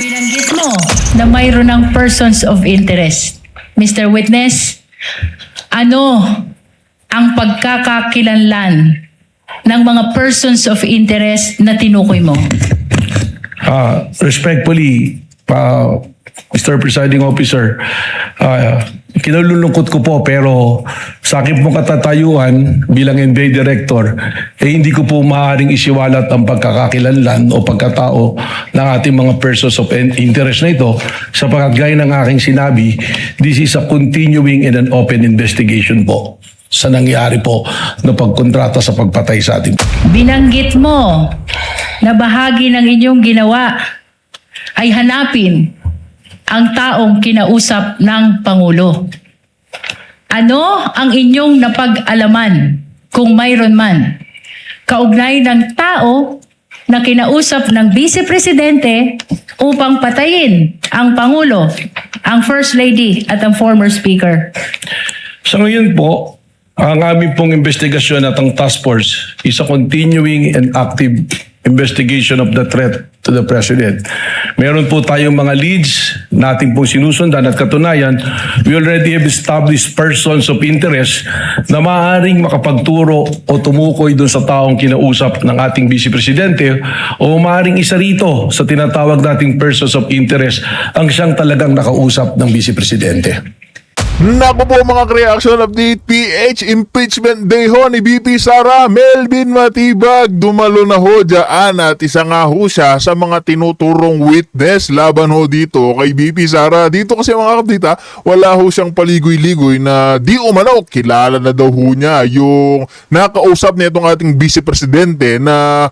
Binanggit mo na mayroon ng persons of interest. Mr. Witness, ano ang pagkakakilanlan ng mga persons of interest na tinukoy mo? Respectfully, Mr. Presiding Officer, kinalulungkot ko po pero sa akin pong katatayuan bilang NBI Director, hindi ko po maaaring isiwalat ang pagkakakilanlan o pagkatao ng ating mga persons of interest na ito sapagkat gaya ng aking sinabi, this is a continuing and an open investigation po sa nangyari po na pagkontrata sa pagpatay sa ating. Binanggit mo na bahagi ng inyong ginawa ay hanapin ang taong kinausap ng Pangulo. Ano ang inyong napag-alaman, kung mayroon man, kaugnay ng tao na kinausap ng Vice Presidente upang patayin ang Pangulo, ang First Lady at ang former Speaker? Sa ngayon po, ang aming pong investigasyon at ang task force is a continuing and active investigation of the threat to the President. Meron po tayong mga leads natin pong sinusundan at katunayan, we already have established persons of interest na maaaring makapagturo o tumukoy dun sa taong kinausap ng ating Vice Presidente o maaaring isa rito sa tinatawag nating persons of interest ang siyang talagang nakausap ng Vice Presidente. Naku po mga reaction update, PH impeachment day ho ni BP Sara Melvin Matibag. Dumalo na ho dyan at isa nga ho siya sa mga tinuturong witness laban ho dito kay BP Sara. Dito kasi mga kapdita, wala ho siyang paligoy-ligoy na di umano kilala na daw ho niya yung nakausap niya itong ating Vice Presidente na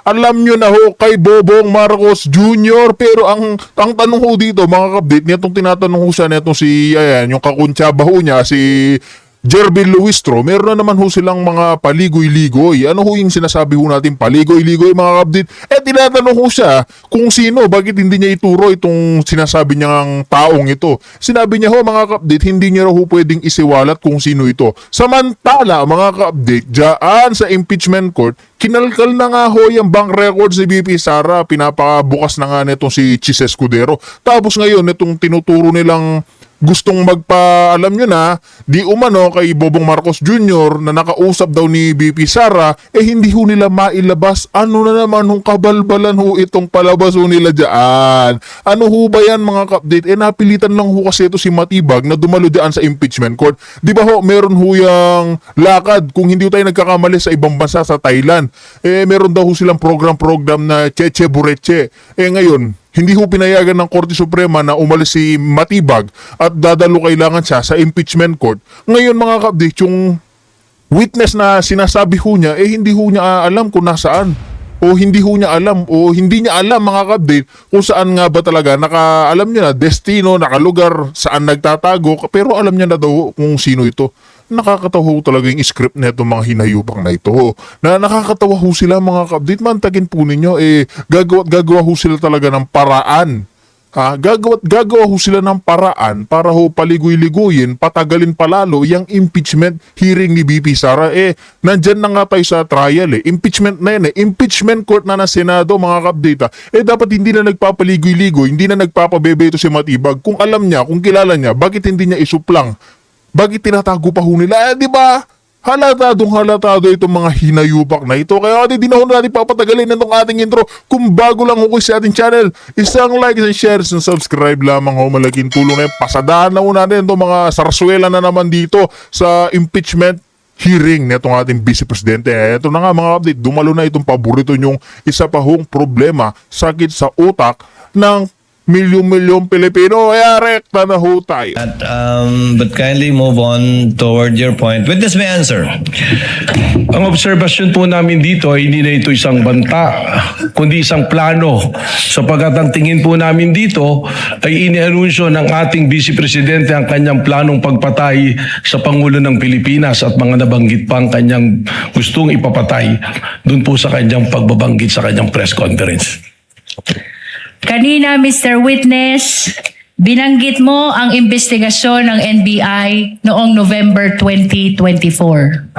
alam nyo na ho kay Bobong Marcos Jr. Pero ang tanong ho dito mga kapdita, nitong tinatanong ho siya nitong si yung kakuntsaba ho niya, si Jervin Luistro, meron na naman ho silang mga paligoy-ligoy. Ano ho yung sinasabi ho natin paligoy-ligoy mga kabdit? Tinatanong ho siya kung sino, bakit hindi niya ituro itong sinasabi niyang taong ito. Sinabi niya ho mga kabdit, hindi niya ho pwedeng isiwalat kung sino ito. Samantala mga kabdit, dyan sa impeachment court, kinalkal na nga ho yung bank records ni BP Sara, pinapabukas na nga nitong si Chis Escudero. Tapos ngayon, itong tinuturo nilang gustong alam nyo na, di umano kay Bobong Marcos Jr. na nakausap daw ni BP Sara, hindi ho nila mailabas. Ano na naman hong kabalbalan ho itong palabas ho nila dyan? Ano ho ba yan mga ka-update? Napilitan lang ho kasi ito si Matibag na dumalo dyan sa impeachment court. Di ba ho, meron ho yung lakad, kung hindi tayo nagkakamali sa ibang bansa sa Thailand. Meron daw ho silang program na Cheche Bureche. Ngayon, hindi ho pinayagan ng Korte Suprema na umalis si Matibag at dadalo kailangan siya sa impeachment court. Ngayon mga kabdik, yung witness na sinasabi ho niya, hindi ho niya alam kung nasaan. O hindi ho niya alam, o hindi niya alam mga kabdik kung saan nga ba talaga, alam niya na destino, nakalugar, saan nagtatago, pero alam niya na daw kung sino ito. Nakakatawa ho talaga yung script na itong mga hinayupang na ito. Na nakakatawa ho sila mga ka-update. Mantagin po ninyo, gagawa ho sila talaga ng paraan. Gagawa ho sila ng paraan para ho paligoy-ligoyin, patagalin palalo yung impeachment hearing ni BP Sara. Nandyan na nga tayo sa trial Impeachment na yan Impeachment court na ng Senado mga ka-update. Dapat hindi na nagpapaligoy-ligoy, hindi na nagpapabebe ito si Matibag. Kung alam niya, kung kilala niya, bakit hindi niya isuplang? Bakit tinatago pa ho nila? Di ba? Halatado itong mga hinayupak na ito. Kaya di na ho natin papatagalin itong ating intro. Kung bago lang ho sa ating channel, isang like, isang share, isang subscribe lamang ho. Malaking tulong na yun. Pasadahan na ho natin itong mga sarswela na naman dito sa impeachment hearing netong ating Vice Presidente. Ito na nga mga update, dumalo na itong paborito nyong isa pa hong problema, sakit sa utak ng milyon-milyon Pilipino. Rekta na ho tayo. But kindly move on toward your point. Witness may answer. Ang obserbasyon po namin dito ay hindi na ito isang banta, kundi isang plano. Sapagkat ang tingin po namin dito ay inianunsyo ng ating Vice Presidente ang kanyang planong pagpatay sa Pangulo ng Pilipinas at mga nabanggit pang kanyang gustong ipapatay doon po sa kanyang pagbabanggit sa kanyang press conference. Kanina, Mr. Witness, binanggit mo ang investigasyon ng NBI noong November 2024.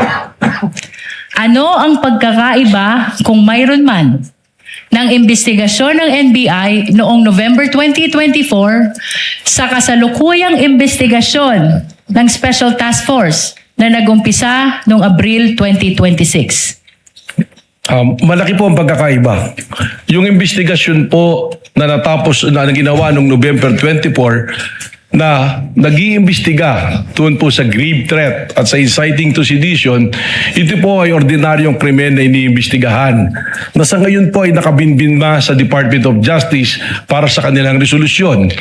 Ano ang pagkakaiba, kung mayroon man, ng investigasyon ng NBI noong November 2024 sa kasalukuyang investigasyon ng Special Task Force na nagumpisa noong Abril 2026. Malaki po ang pagkakaiba. Yung investigasyon po na natapos na ginawa noong November 24 na nag-iimbestiga tuon po sa grave threat at sa inciting to sedition, ito po ay ordinaryong krimen na iniimbestigahan na sa ngayon po ay nakabinbinma sa Department of Justice para sa kanilang resolusyon.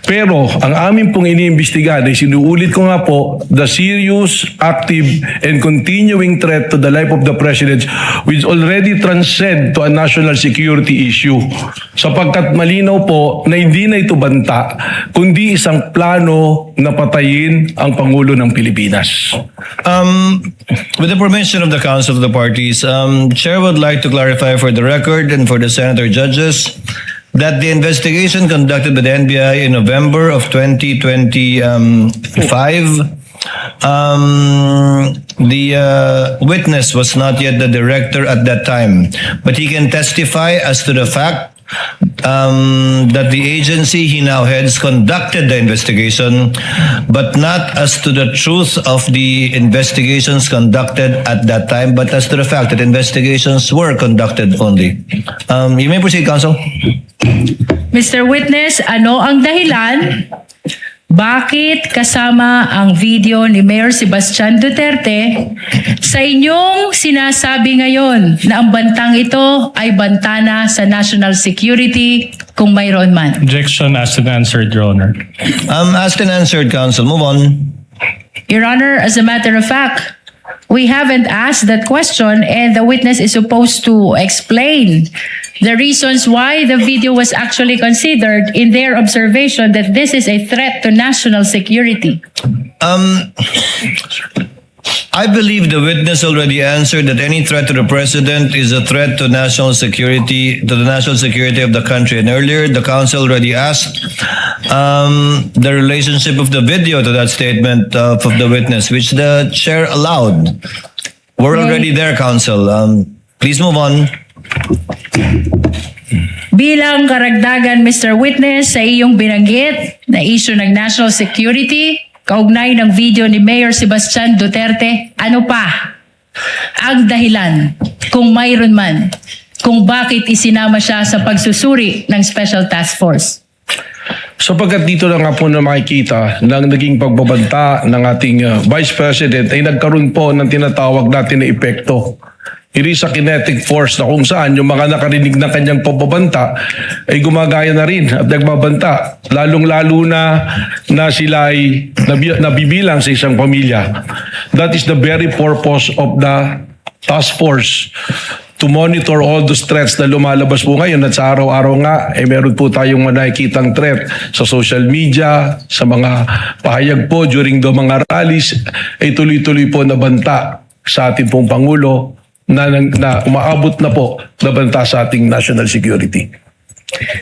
Pero ang amin pong iniimbestigahan ay sinuulit ko nga po, the serious, active, and continuing threat to the life of the President which already transcend to a national security issue. Sapagkat malinaw po na hindi na ito banta, kundi isang plano na patayin ang Pangulo ng Pilipinas. With the permission of the Council of the Parties, Chair would like to clarify for the record and for the Senator judges that the investigation conducted by the NBI in November of 2025, the witness was not yet the director at that time, but he can testify as to the fact that the agency he now heads conducted the investigation, but not as to the truth of the investigations conducted at that time, but as to the fact that investigations were conducted only. You may proceed, Counsel. Mr. Witness, ano ang dahilan? Bakit kasama ang video ni Mayor Sebastian Duterte sa inyong sinasabi ngayon na ang bantang ito ay banta na sa national security kung mayroon man? Objection asked and answered, Your Honor. Asked and answered, Counsel. Move on. Your Honor, as a matter of fact, we haven't asked that question and the witness is supposed to explain the reasons why the video was actually considered in their observation that this is a threat to national security. I believe the witness already answered that any threat to the president is a threat to national security, to the national security of the country. And earlier, the counsel already asked the relationship of the video to that statement of the witness, which the chair allowed. We're already there, counsel. Please move on. Bilang karagdagan, Mr. Witness, sa iyong binanggit na issue ng national security, kaugnay ng video ni Mayor Sebastian Duterte, ano pa ang dahilan, kung mayroon man, kung bakit isinama siya sa pagsusuri ng Special Task Force? Sapagkat dito na nga po na makikita ng naging pagbabanta ng ating Vice President ay nagkaroon po ng tinatawag natin na epekto. It is a kinetic force na kung saan yung mga nakarinig ng kanyang pagbabanta ay gumagaya na rin at nagbabanta. Lalong-lalo na sila ay nabibilang sa isang pamilya. That is the very purpose of the task force, to monitor all those threats na lumalabas po ngayon at sa araw-araw nga meron po tayong nakikitang threat sa social media, sa mga pahayag po during the mga rallies ay tuloy-tuloy po nabanta sa ating pong Pangulo na umaabot na po na banta sa ating national security.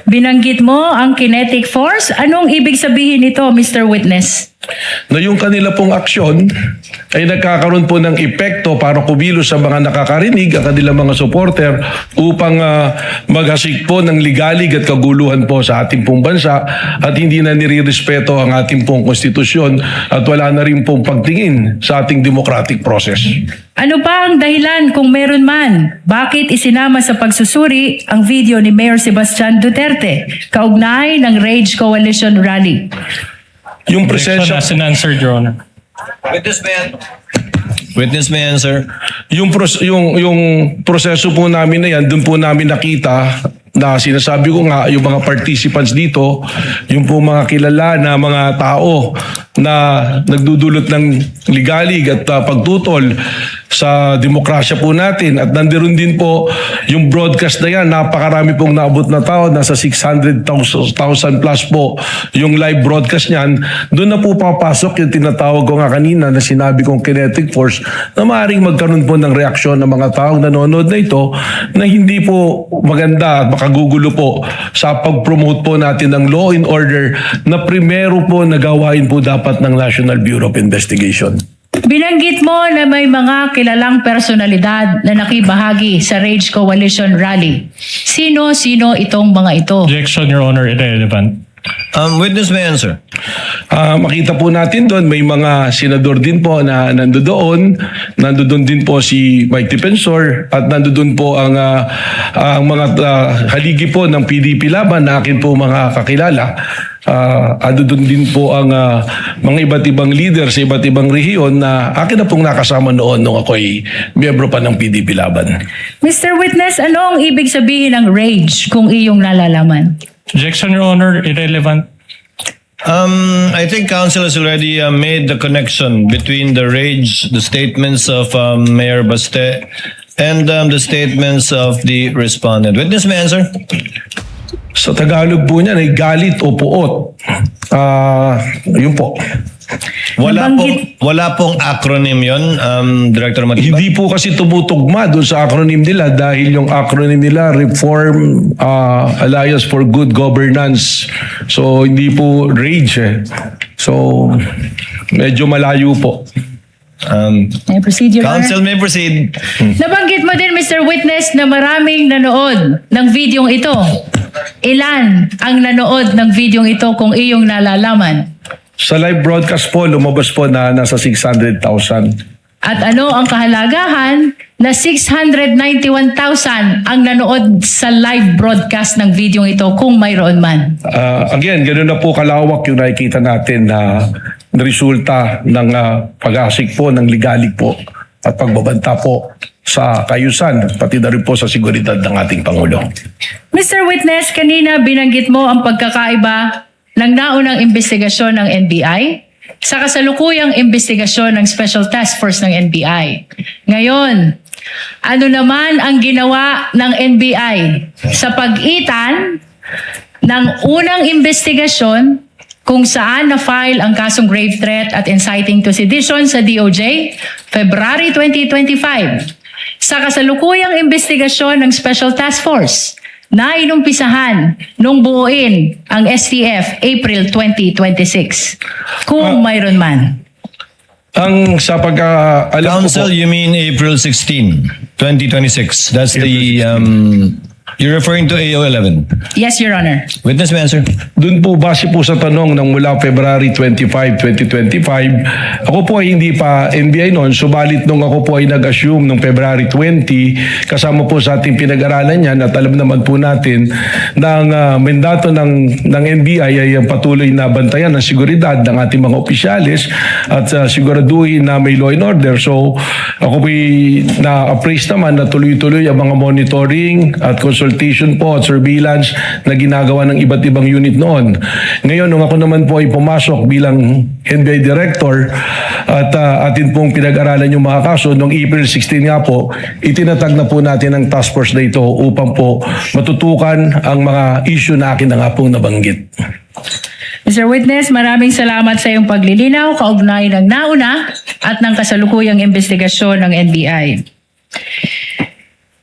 Binanggit mo ang kinetic force. Anong ibig sabihin nito, Mr. Witness? Na yung kanila pong aksyon ay nagkakaroon po ng epekto para kumilos sa mga nakakarinig, ang kanilang mga supporter upang maghasik po ng ligalig at kaguluhan po sa ating pong bansa at hindi na nirirespeto ang ating pong konstitusyon at wala na rin pong pagtingin sa ating democratic process. Ano pa ang dahilan kung meron man? Bakit isinama sa pagsusuri ang video ni Mayor Sebastian Duterte kaugnay ng Rage Coalition Rally? Yung Objection presensya, asked and answered, Your Honor. Witness may answer. yung proseso po namin na yan, doon po namin nakita na sinasabi ko nga, yung mga participants dito, yung po mga kilala na mga tao na nagdudulot ng ligalig at pagtutol sa demokrasya po natin. At nandiyon din po yung broadcast na yan, napakarami pong naabot na tao, nasa 600,000 plus po yung live broadcast niyan. Doon na po papasok yung tinatawag ko nga kanina na sinabi kong kinetic force na maaaring magkaroon po ng reaksyon ng mga taong nanonood na ito na hindi po maganda at makagugulo po sa pag-promote po natin ng law and order na primero po nagawain po dapat ng National Bureau of Investigation. Binanggit mo na may mga kilalang personalidad na nakibahagi sa Rage Coalition Rally. Sino-sino itong mga ito? Objection, Your Honor, irrelevant. Witness may answer. Makita po natin doon, may mga senador din po na nandoon. Nandoon din po si Mike Defensor at nandoon po ang mga haligi po ng PDP Laban na akin po mga kakilala. Doon din po ang mga iba't ibang leader sa iba't ibang rehiyon na akin na pong nakasama noon nung ako'y miyembro pa ng PDP Laban. Mr. Witness, ano ang ibig sabihin ng rage kung iyong nalalaman? Objection, Your Honor, irrelevant. I think counsel has already made the connection between the rage, the statements of Mayor Baste, and the statements of the respondent. Witness may answer. Sa Tagalog po niyan ay galit o puot. Yun po. Wala pong acronym yon, Director Matibag. Hindi po kasi tumutugma doon sa acronym nila dahil yung acronym nila Reform Alliance for Good Governance. So hindi po RAGE eh. So medyo malayo po. May procedure, Your Honor. Counsel may proceed. Nabanggit mo din, Mr. Witness, na maraming nanood ng videong ito. Ilan ang nanood ng videong ito kung iyong nalalaman? Sa live broadcast po, lumabas po na nasa 600,000. At ano ang kahalagahan na 691,000 ang nanood sa live broadcast ng videong ito kung mayroon man? Again, ganoon na po kalawak yung nakikita natin na resulta ng pag-asik po, ng ligalig po at pagbabanta po sa kayusan, pati na rin po sa seguridad ng ating Pangulo. Mr. Witness, kanina binanggit mo ang pagkakaiba ng naunang investigasyon ng NBI sa kasalukuyang investigasyon ng Special Task Force ng NBI. Ngayon, ano naman ang ginawa ng NBI sa pagitan ng unang investigasyon kung saan na-file ang kasong grave threat at inciting to sedition sa DOJ, February 2025, sa kasalukuyang investigasyon ng Special Task Force na inumpisahan nung buuin ang STF April 2026, kung mayroon man? Ang sa pagkaalam ko po, Counsel, you mean April 16, 2026. That's you're referring to AO11. Yes, Your Honor. Witness may answer. dun po base po sa tanong ng mula February 25, 2025, ako po ay hindi pa NBI noon, subalit nung ako po ay nag-assume nung February 20, kasama po sa ating pinag-aralan yan at alam naman po natin na ang mandato ng NBI ay ang patuloy na bantayan ng seguridad ng ating mga opisyalis at siguraduhin na may law and order. So ako po na-appraise naman na tuloy-tuloy ang mga monitoring at consultation po at surveillance na ginagawa ng iba't ibang unit noon. Ngayon, nung ako naman po ay pumasok bilang NBI Director at atin pong pinag-aralan yung mga kaso, noong April 16 nga po, itinatag na po natin ang task force na ito upang po matutukan ang mga issue na akin na nga pong nabanggit. Mr. Witness, maraming salamat sa iyong paglilinaw, kaugnay ng nauna at ng kasalukuyang investigasyon ng NBI.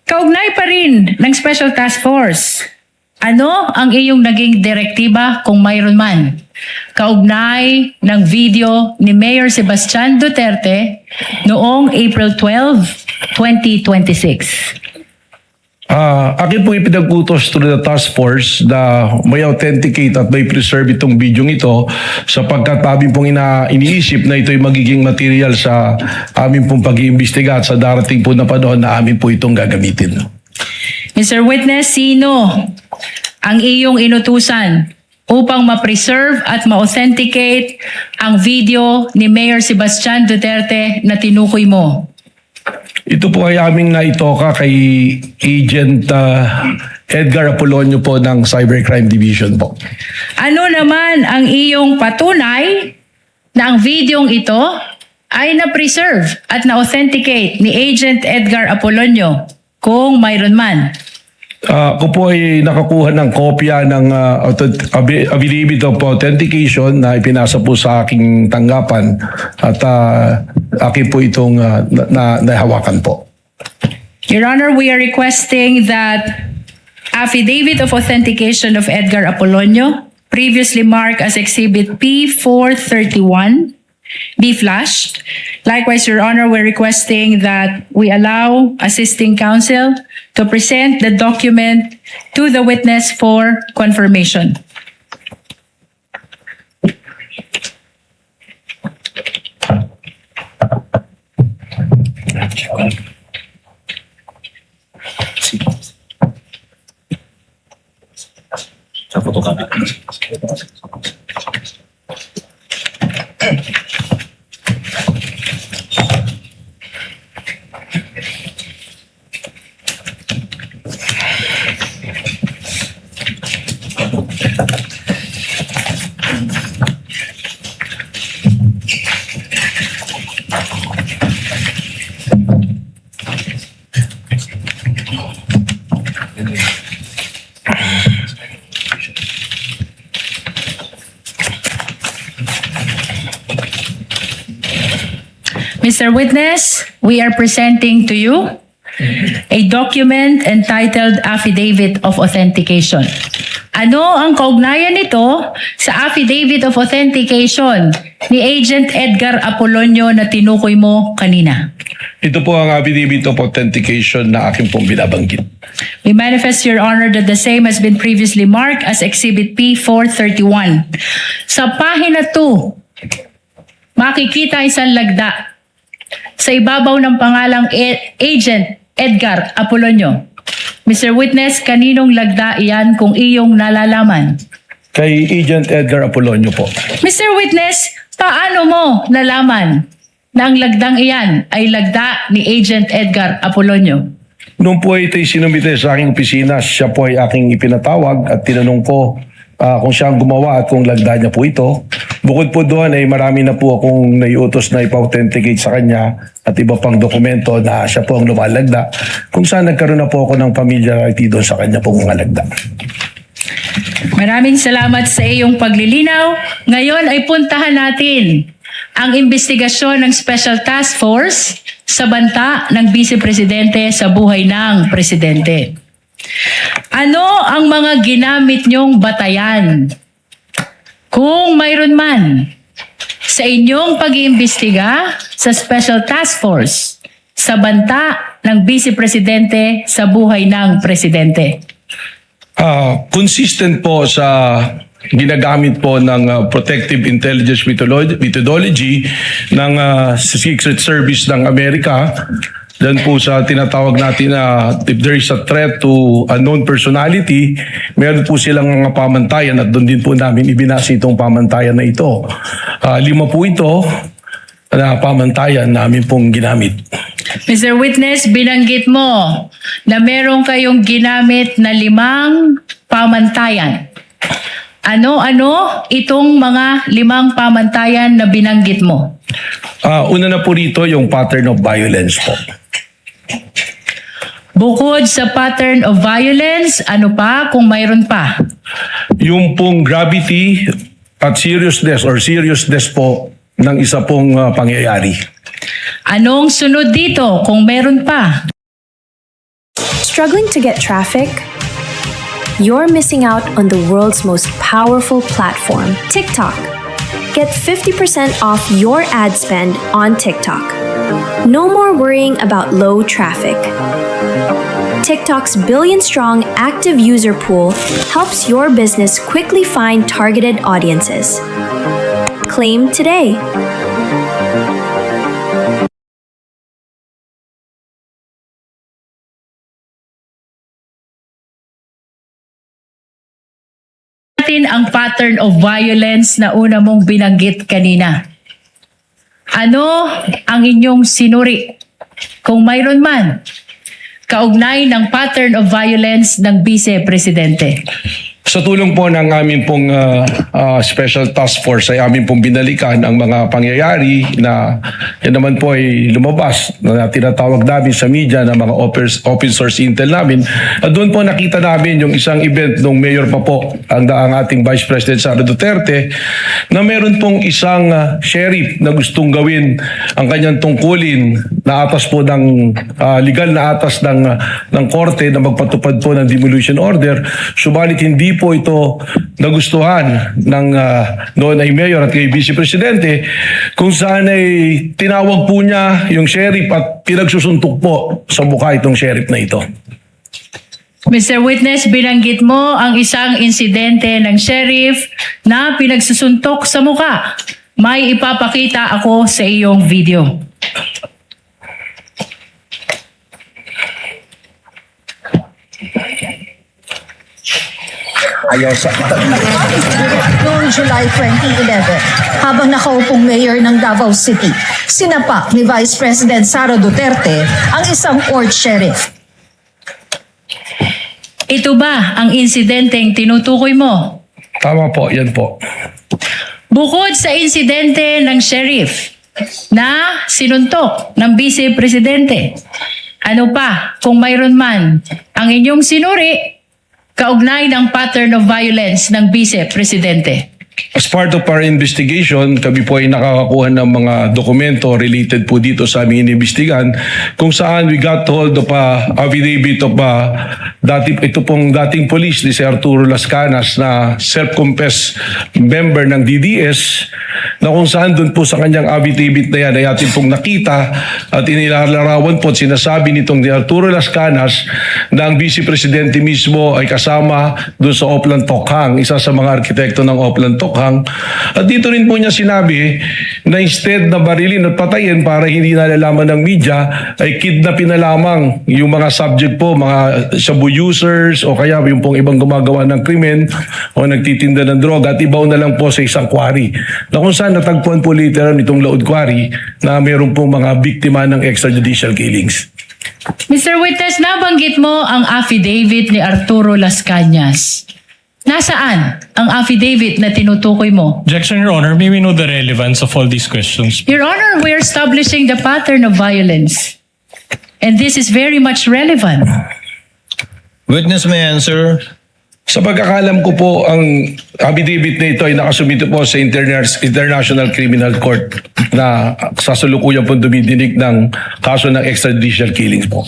Kaugnay pa rin ng Special Task Force, ano ang iyong naging direktiba kung mayroon man? Kaugnay ng video ni Mayor Sebastian Duterte noong April 12, 2026. Akin po ipinag-utos through the task force na may authenticate at may preserve itong video ito sapagkat amin pong iniisip na ito'y magiging material sa amin pong pag-iimbestiga at sa darating po na panahon na amin po itong gagamitin. Mr. Witness, sino ang iyong inutusan upang ma-preserve at ma-authenticate ang video ni Mayor Sebastian Duterte na tinukoy mo? Ito po ay aming naitoka kay Agent Edgar Apolonio po ng Cybercrime Division po. Ano naman ang iyong patunay na ang videong ito ay na-preserve at na-authenticate ni Agent Edgar Apolonio kung mayroon man? Ako po ay nakakuha ng kopya ng affidavit of authentication na ipinasa po sa aking tanggapan at akin po itong nahawakan po. Your Honor, we are requesting that affidavit of authentication of Edgar Apolonio, previously marked as Exhibit P431, be flashed. Likewise, Your Honor, we're requesting that we allow assisting counsel to present the document to the witness for confirmation. Mr. Witness, we are presenting to you a document entitled Affidavit of Authentication. Ano ang kaugnayan nito sa Affidavit of Authentication ni Agent Edgar Apolonio na tinukoy mo kanina? Ito po ang affidavit of authentication na aking pong binabanggit. We manifest, Your Honor, that the same has been previously marked as Exhibit P431. Sa pahina 2, makikita isang lagda sa ibabaw ng pangalang Agent Edgar Apolonio. Mr. Witness, kaninong lagda iyan kung iyong nalalaman? Kay Agent Edgar Apolonio po. Mr. Witness, paano mo nalaman na ang lagdang iyan ay lagda ni Agent Edgar Apolonio? Noong po ito'y sinumite sa aking opisina, siya po ay aking ipinatawag at tinanong ko kung siya ang gumawa at kung lagda niya po ito. Bukod po doon ay marami na po akong naiutos na ipa-authenticate sa kanya at iba pang dokumento na siya po ang lumalagda, kung saan nagkaroon na po ako ng familiarity doon sa kanya pong mga lagda. Maraming salamat sa iyong paglilinaw. Ngayon ay puntahan natin ang investigasyon ng Special Task Force sa banta ng Vice Presidente sa buhay ng Presidente. Ano ang mga ginamit niyong batayan? Kung mayroon man sa inyong pag-iimbestiga sa Special Task Force sa banta ng Vice Presidente sa buhay ng Presidente. Consistent po sa ginagamit po ng Protective Intelligence Methodology ng Secret Service ng Amerika. Then po sa tinatawag natin na if there is a threat to unknown personality, meron po silang mga pamantayan at doon din po namin ibinasa itong pamantayan na ito. 5 po ito na pamantayan namin pong ginamit. Mr. Witness, binanggit mo na meron kayong ginamit na 5 pamantayan. Ano-ano itong mga 5 pamantayan na binanggit mo? Una na po rito yung pattern of violence po. Bukod sa pattern of violence, ano pa kung mayroon pa? Yung pong gravity at seriousness po ng isa pong pangyayari. Anong sunod dito kung meron pa? Struggling to get traffic? You're missing out on the world's most powerful platform, TikTok. Get 50% off your ad spend on TikTok. No more worrying about low traffic. TikTok's billion-strong active user pool helps your business quickly find targeted audiences. Claim today. Natin ang pattern of violence na una mong binanggit kanina. Ano ang inyong sinuri? Kung mayroon man, kaugnay ng pattern of violence ng Vice Presidente. Sa tulong po ng aming pong Special Task Force ay aming pong binalikan ang mga pangyayari na yan naman po ay lumabas na tinatawag namin sa media na mga open source intel namin. At doon po nakita namin yung isang event nung mayor pa po ang ating Vice President Sara Duterte na meron pong isang sheriff na gustong gawin ang kanyang tungkulin na atas po ng legal na atas ng korte na magpatupad po ng demolition order. Subalit hindi hindi po ito nagustuhan ng noon ay mayor at kay vice presidente, kung saan ay tinawag po niya yung sheriff at pinagsusuntok po sa mukha itong sheriff na ito. Mr. Witness, binanggit mo ang isang insidente ng sheriff na pinagsusuntok sa muka. May ipapakita ako sa iyong video. Noong July 2011, habang nakaupong mayor ng Davao City, sinapak ni Vice President Sara Duterte ang isang court sheriff. Ito ba ang insidenteng tinutukoy mo? Tama po, yan po. Bukod sa insidente ng sheriff na sinuntok ng Vice Presidente, ano pa kung mayroon man ang inyong sinuri kaugnay ng pattern of violence ng Vice Presidente? As part of our investigation, kami po ay nakakakuha ng mga dokumento related po dito sa aming inimbestigahan kung saan we got hold of affidavit of ito pong dating police ni si Arturo Las Canas na self-confessed member ng DDS na kung saan doon po sa kanyang affidavit na yan ay ating pong nakita at inilalarawan po at sinasabi nitong ni Arturo Las Canas na ang Vice Presidente mismo ay kasama doon sa Oplan Tokhang, isa sa mga arkitekto ng Oplan Tokhang. At dito rin po niya sinabi na instead na barilin at patayin para hindi nalalaman ng media, ay kidnapin na lamang yung mga subject po, mga shabu users o kaya yung pong ibang gumagawa ng krimen o nagtitinda ng droga at ibaw na lang po sa isang quarry. Na kung saan natagpuan po literal nitong Laod Quarry na mayroon pong mga biktima ng extrajudicial killings. Mr. Witness, nabanggit mo ang affidavit ni Arturo Las Cañas. Nasaan ang affidavit na tinutukoy mo? Objection, Your Honor. May we know the relevance of all these questions? Your Honor, we're establishing the pattern of violence. And this is very much relevant. Witness may answer. Sa pagkakalam ko po, ang affidavit na ito ay nakasumito po sa International Criminal Court na sasalukuyan po dumidinig ng kaso ng extrajudicial killings po.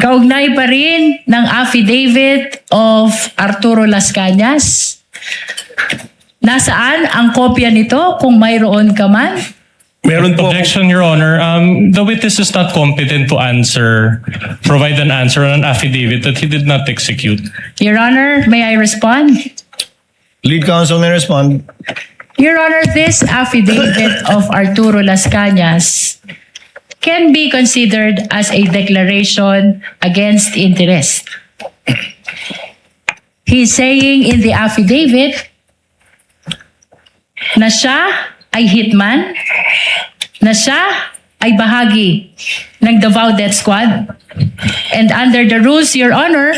Kaugnay pa rin ng affidavit of Arturo Las Cañas. Nasaan ang kopya nito kung mayroon ka man? Meron po Objection, Your Honor. The witness is not competent to provide an answer on an affidavit that he did not execute. Your Honor, may I respond? Lead counsel may respond. Your Honor, this affidavit of Arturo Las Cañas can be considered as a declaration against interest. He's saying in the affidavit na siya ay hitman, na siya ay bahagi ng Davao Death Squad. And under the rules, Your Honor,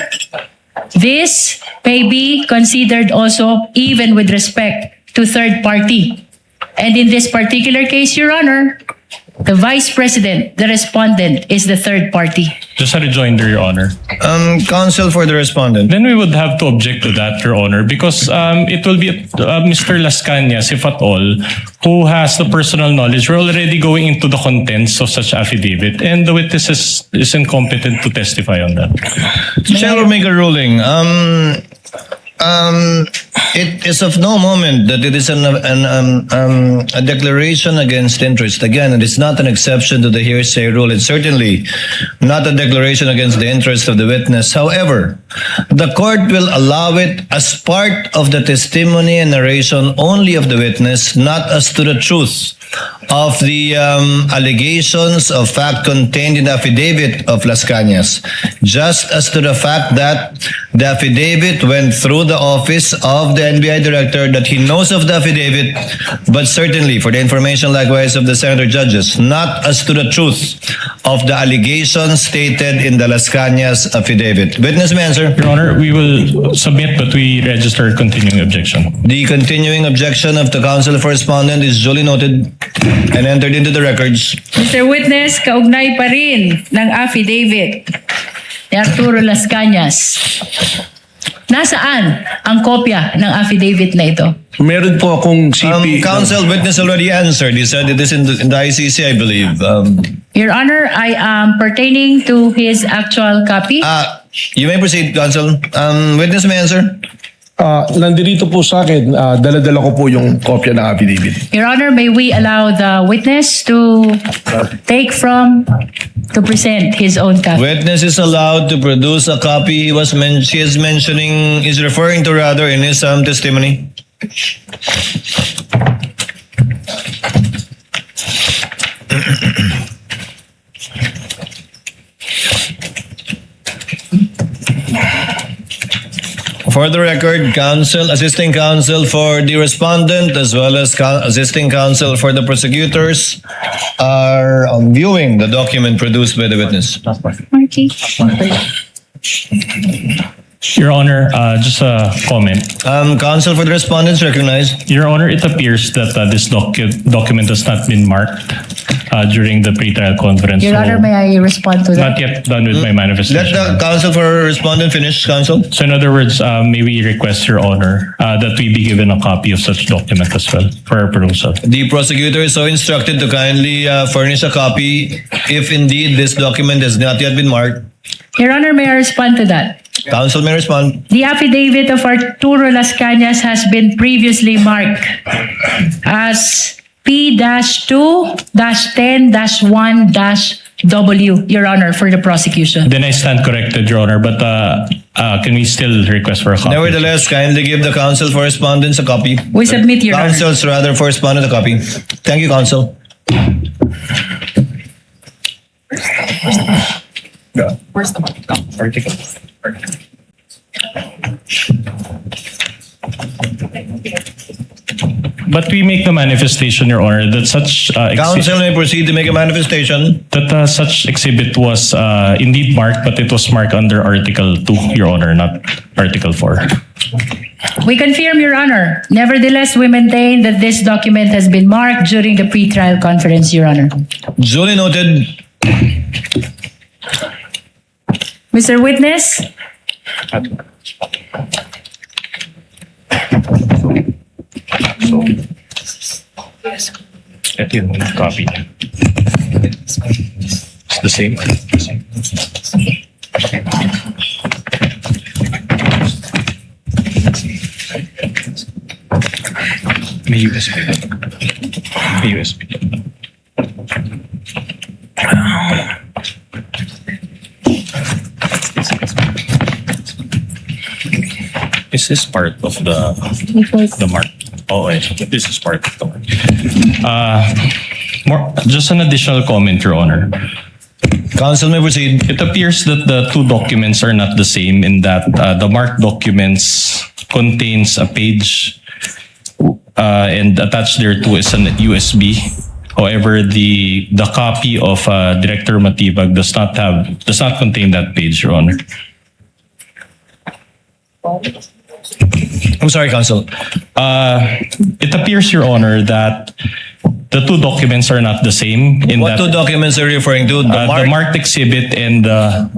this may be considered also even with respect to third party. And in this particular case, Your Honor, the Vice President, the respondent, is the third party. Just a rejoinder, Your Honor. Counsel for the respondent. Then we would have to object to that, Your Honor, because it will be Mr. Las Cañas, if at all, who has the personal knowledge. We're already going into the contents of such affidavit, and the witness is incompetent to testify on that. Chair will make a ruling. It is of no moment that it is a declaration against interest. Again, it is not an exception to the hearsay rule. It's certainly not a declaration against the interest of the witness. However, the court will allow it as part of the testimony and narration only of the witness, not as to the truth of the allegations of fact contained in the affidavit of Las Cañas, just as to the fact that the affidavit went through the office of the NBI director, that he knows of the affidavit, but certainly for the information likewise of the senator judges, not as to the truth of the allegations stated in the Las Cañas affidavit. Witness may answer. Your Honor, we will submit, but we register continuing objection. The continuing objection of the counsel for respondent is duly noted and entered into the records. Mr. Witness, kaugnay pa rin ng affidavit ni Arturo Las Cañas. Nasaan ang kopya ng affidavit na ito? Meron po akong CP. Counsel, witness already answered. He said it is in the ICC, I believe. Your Honor, I am pertaining to his actual copy. You may proceed, counsel. Witness may answer. Nandito po sa akin, dala-dala ko po yung kopya ng affidavit. Your Honor, may we allow the witness to present his own copy? Witness is allowed to produce a copy she is mentioning, is referring to rather in his testimony. For the record, assisting counsel for the respondent as well as assisting counsel for the prosecutors are viewing the document produced by the witness. Marky. Your Honor, just a comment. Counsel for the respondents recognized. Your Honor, it appears that this document has not been marked during the pre-trial conference. Your so Honor, may I respond to not that? yet done with my Let manifestation. the counsel for respondent finish, counsel. So in other words, may we request, Your Honor, that we be given a copy of such document as well for our perusal. The prosecutor is so instructed to kindly furnish a copy if indeed this document has not yet been marked. Your Honor, may I respond to that? Counsel may respond. The affidavit of Arturo Las Cañas has been previously marked as P-2-10-1-W, Your Honor, for the prosecution. Then I stand corrected, Your Honor, but can we still request for a copy? Nevertheless, kindly give the counsel for respondents a copy. We submit, Your Honor. Counsels rather for respondent a copy. Thank you, counsel. But we make the manifestation, Your Honor, that such Counsel may proceed to make a manifestation. that such exhibit was indeed marked, but it was marked under Article 2, Your Honor, not Article 4. We confirm, Your Honor. Nevertheless, we maintain that this document has been marked during the pre-trial conference, Your Honor. Duly noted. Mr. Witness, Ito yung copy niya. It's the same. May USB. May USB. Is this part of the mark? Oh, this is part of the mark. Just an additional comment, Your Honor. Counsel may proceed. It appears that the two documents are not the same in that the marked documents contains a page and attached thereto is an USB. However, the copy of Director Matibag does not contain that page, Your Honor. I'm sorry, counsel. It appears, Your Honor, that the two documents are not the same. What two documents are you referring to? The marked exhibit and the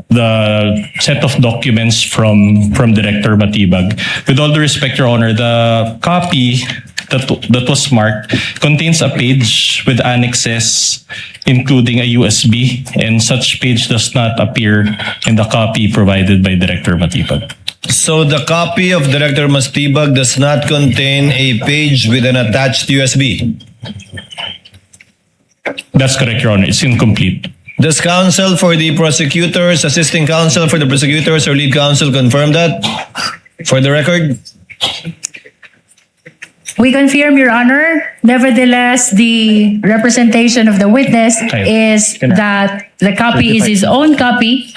set of documents from Director Matibag. With all due respect, Your Honor, the copy that was marked contains a page with annexes, including a USB, and such page does not appear in the copy provided by Director Matibag. So the copy of Director Matibag does not contain a page with an attached USB. That's correct, Your Honor. It's incomplete. Does counsel for the prosecutors, assisting counsel for the prosecutors, or lead counsel confirm that? For the record? we confirm, Your Honor. Nevertheless, the representation of the witness is that the copy is his own copy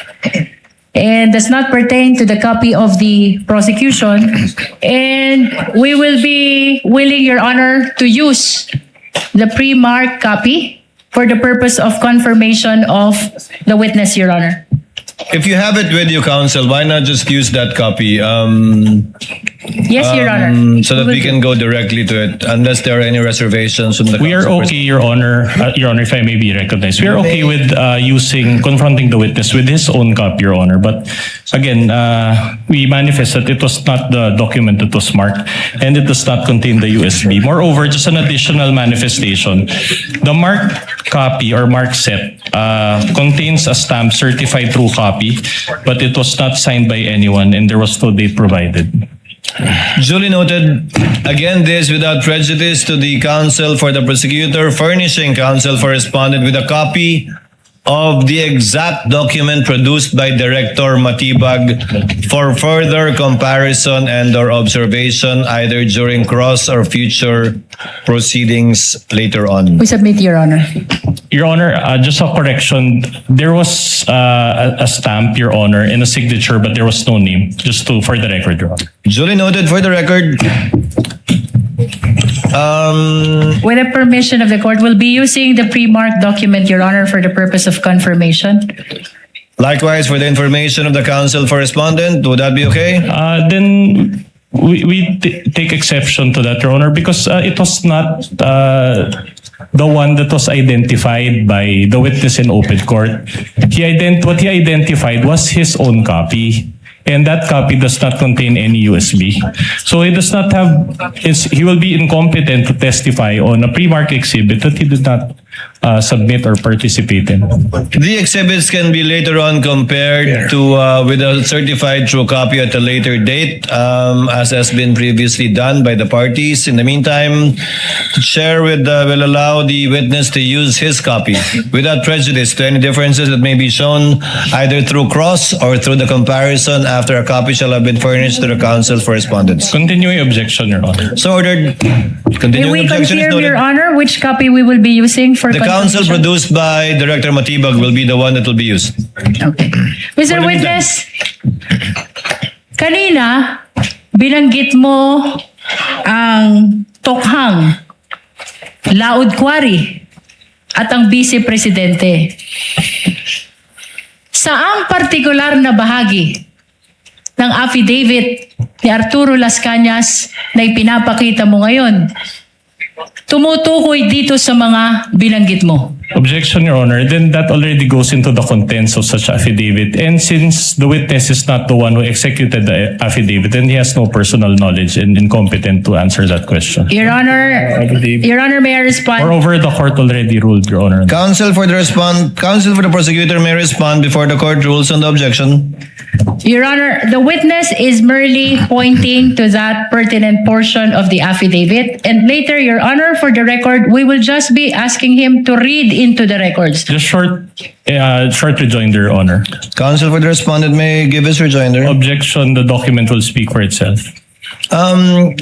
and does not pertain to the copy of the prosecution. And we will be willing, Your Honor, to use the pre-marked copy for the purpose of confirmation of the witness, Your Honor. If you have it with you, counsel, why not just use that copy? Yes, Your Honor. So that we can go directly to it, unless there are any reservations from the We are counsel. okay, Your Honor. Your Honor, if I may be recognized, we are okay with confronting the witness with his own copy, Your Honor. But again, we manifest that it was not the document that was marked, and it does not contain the USB. Moreover, just an additional manifestation, the marked copy or marked set contains a stamp certified true copy, but it was not signed by anyone, and there was no date provided. Duly noted. Again, this without prejudice to the counsel for the prosecutor, furnishing counsel for respondent with a copy of the exact document produced by Director Matibag for further comparison and or observation either during cross or future proceedings later on. We submit, Your Honor. Your Honor, just a correction. There was a stamp, Your Honor, and a signature, but there was no name. Just for the record, Your Honor. Duly noted for the record. With the permission of the court, we'll be using the pre-marked document, Your Honor, for the purpose of confirmation. Likewise, for the information of the counsel for respondent, would that be okay? Then we take exception to that, Your Honor, because it was not the one that was identified by the witness in open court. What he identified was his own copy. And that copy does not contain any USB. So he does not have, he will be incompetent to testify on a pre-marked exhibit that he did not submit or participate in. The exhibits can be later on compared to with a certified true copy at a later date, as has been previously done by the parties. In the meantime, the chair will allow the witness to use his copy without prejudice to any differences that may be shown either through cross or through the comparison after a copy shall have been furnished to the counsel for respondents. Continuing objection, Your Honor. So ordered. May Continuing we objection is confirm, Your noted. Honor, which copy we will be using for The counsel confirmation? produced by Director Matibag will be the one that will be used. Okay. Mr. Witness, kanina, binanggit mo ang Tokhang, Laod Quarry, at ang Vice Presidente. Saang partikular na bahagi ng affidavit ni Arturo Las Cañas na ipinapakita mo ngayon tumutukoy dito sa mga binanggit mo? Objection, Your Honor. Then that already goes into the contents of such affidavit. And since the witness is not the one who executed the affidavit, then he has no personal knowledge and incompetent to answer that question. Your Honor, may I respond? Moreover, the court already ruled, Your Honor. Counsel for the prosecutor may respond before the court rules on the objection. Your Honor, the witness is merely pointing to that pertinent portion of the affidavit. And later, Your Honor, for the record, we will just be asking him to read into the records. Just short rejoinder, Your Honor. Counsel for the respondent may give his rejoinder. Objection, the document will speak for itself.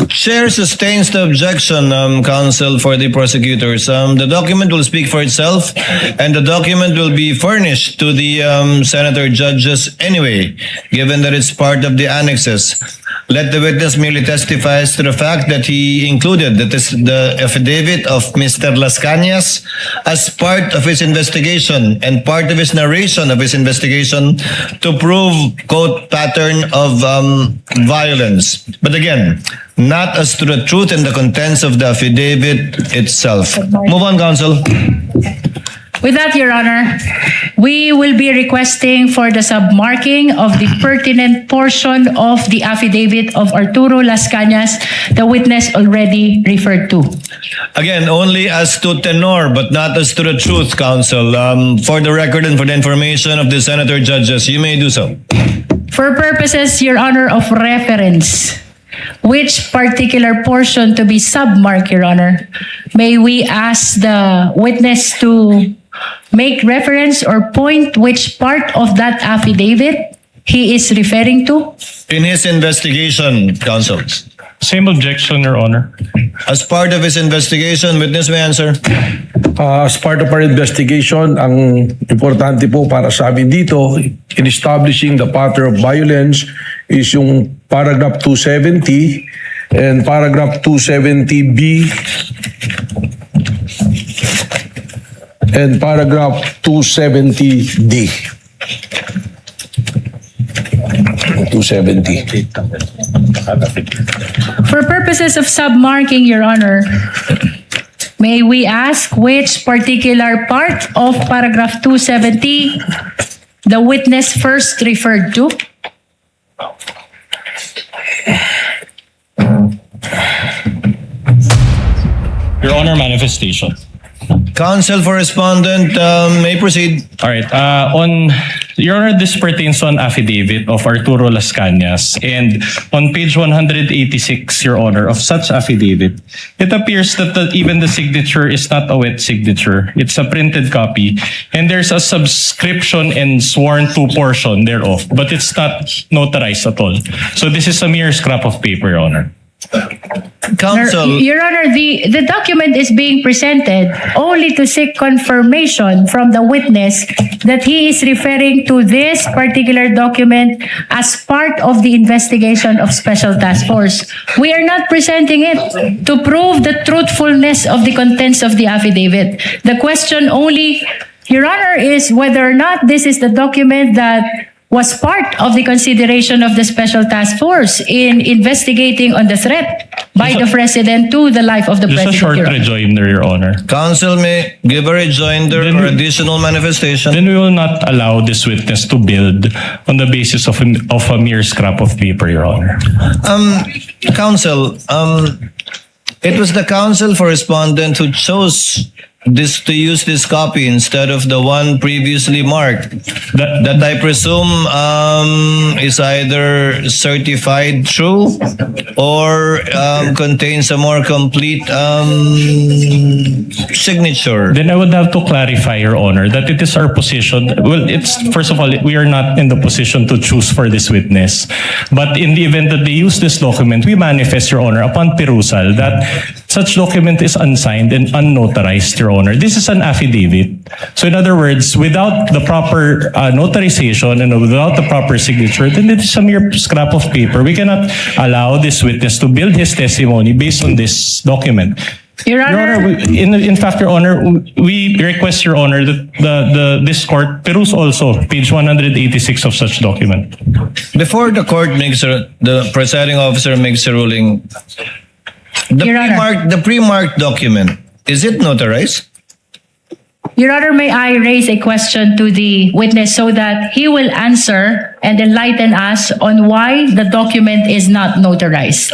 Chair sustains the objection, counsel for the prosecutors. The document will speak for itself, and the document will be furnished to the senator judges anyway, given that it's part of the annexes. Let the witness merely testify to the fact that he included the affidavit of Mr. Las Cañas as part of his investigation and part of his narration of his investigation to prove, quote, pattern of violence. But again, not as to the truth and the contents of the affidavit itself. Move on, counsel. With that, Your Honor, we will be requesting for the submarking of the pertinent portion of the affidavit of Arturo Las Cañas, the witness already referred to. Again, only as to tenor, but not as to the truth, counsel. For the record and for the information of the senator judges, you may do so. For purposes, Your Honor, of reference, which particular portion to be submarked, Your Honor? May we ask the witness to make reference or point which part of that affidavit he is referring to? In his investigation, counsel. Same objection, Your Honor. As part of his investigation, witness may answer. As part of our investigation, ang importante po para sa amin dito, in establishing the pattern of violence is yung paragraph 270 and paragraph 270B and paragraph 270D. 270. For purposes of submarking, Your Honor, may we ask which particular part of paragraph 270 the witness first referred to? Your Honor, manifestation. Counsel for respondent may proceed. All right. On Your Honor, this pertains to an affidavit of Arturo Las Cañas, and on page 186, Your Honor, of such affidavit, it appears that even the signature is not a wet signature. It's a printed copy, and there's a subscription and sworn to portion thereof, but it's not notarized at all. So this is a mere scrap of paper, Your Honor. Counsel, Your Honor, the document is being presented only to seek confirmation from the witness that he is referring to this particular document as part of the investigation of Special Task Force. We are not presenting it to prove the truthfulness of the contents of the affidavit. The question only, Your Honor, is whether or not this is the document that was part of the consideration of the Special Task Force in investigating on the threat by the President to the life of the Just a President. short Your Honor. rejoinder, Your Honor. counsel may give a rejoinder Then or we- additional manifestation. Then we will not allow this witness to build on the basis of a mere scrap of paper, Your Honor. Counsel, it was the counsel for respondent who chose to use this copy instead of the one previously marked. That I presume is either certified true or contains a more complete signature. Then I would have to clarify, Your Honor, that it is our position. Well, it's first of all, we are not in the position to choose for this witness. But in the event that they use this document, we manifest, Your Honor, upon perusal that such document is unsigned and unnotarized, Your Honor. This is an affidavit. So in other words, without the proper notarization and without the proper signature, then it is a mere scrap of paper. We cannot allow this witness to build his testimony based on this document. Your Your Honor, Honor, in fact, Your Honor, we request, Your Honor, that this court peruse also page 186 of such document. Before the court the presiding officer makes a ruling, Your Honor. the pre-marked document, is it notarized? Your Honor, may I raise a question to the witness so that he will answer and enlighten us on why the document is not notarized?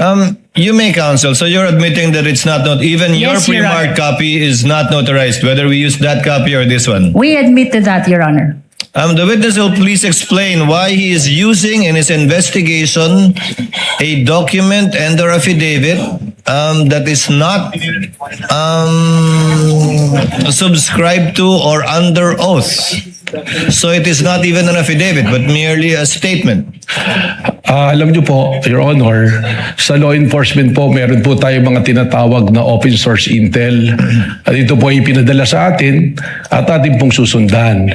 You may, counsel. So you're admitting that it's not even Yes, your Your Honor. pre-marked copy is not notarized, whether we use that copy or this one. We admit to that, Your Honor. The witness will please explain why he is using in his investigation a document and or affidavit that is not subscribed to or under oath. So it is not even an affidavit, but merely a statement. Alam niyo po, Your Honor, sa law enforcement po, meron po tayo mga tinatawag na open source intel. At ito po ay pinadala sa atin at atin pong susundan.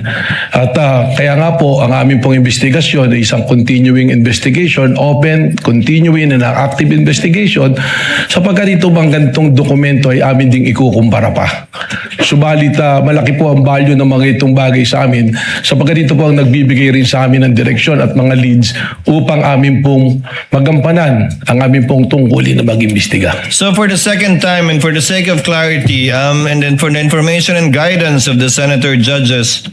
At kaya nga po, ang aming pong investigasyon ay isang continuing investigation, open, continuing and active investigation, sapagkat ito bang ganitong dokumento ay amin ding ikukumpara pa. Subalit malaki po ang value ng mga itong bagay sa amin, sapagkat ito po ang nagbibigay rin sa amin ng direksyon at mga leads upang amin pong magampanan ang amin pong tungkulin na mag-imbestiga. So for the second time and for the sake of clarity, and then for the information and guidance of the senator judges,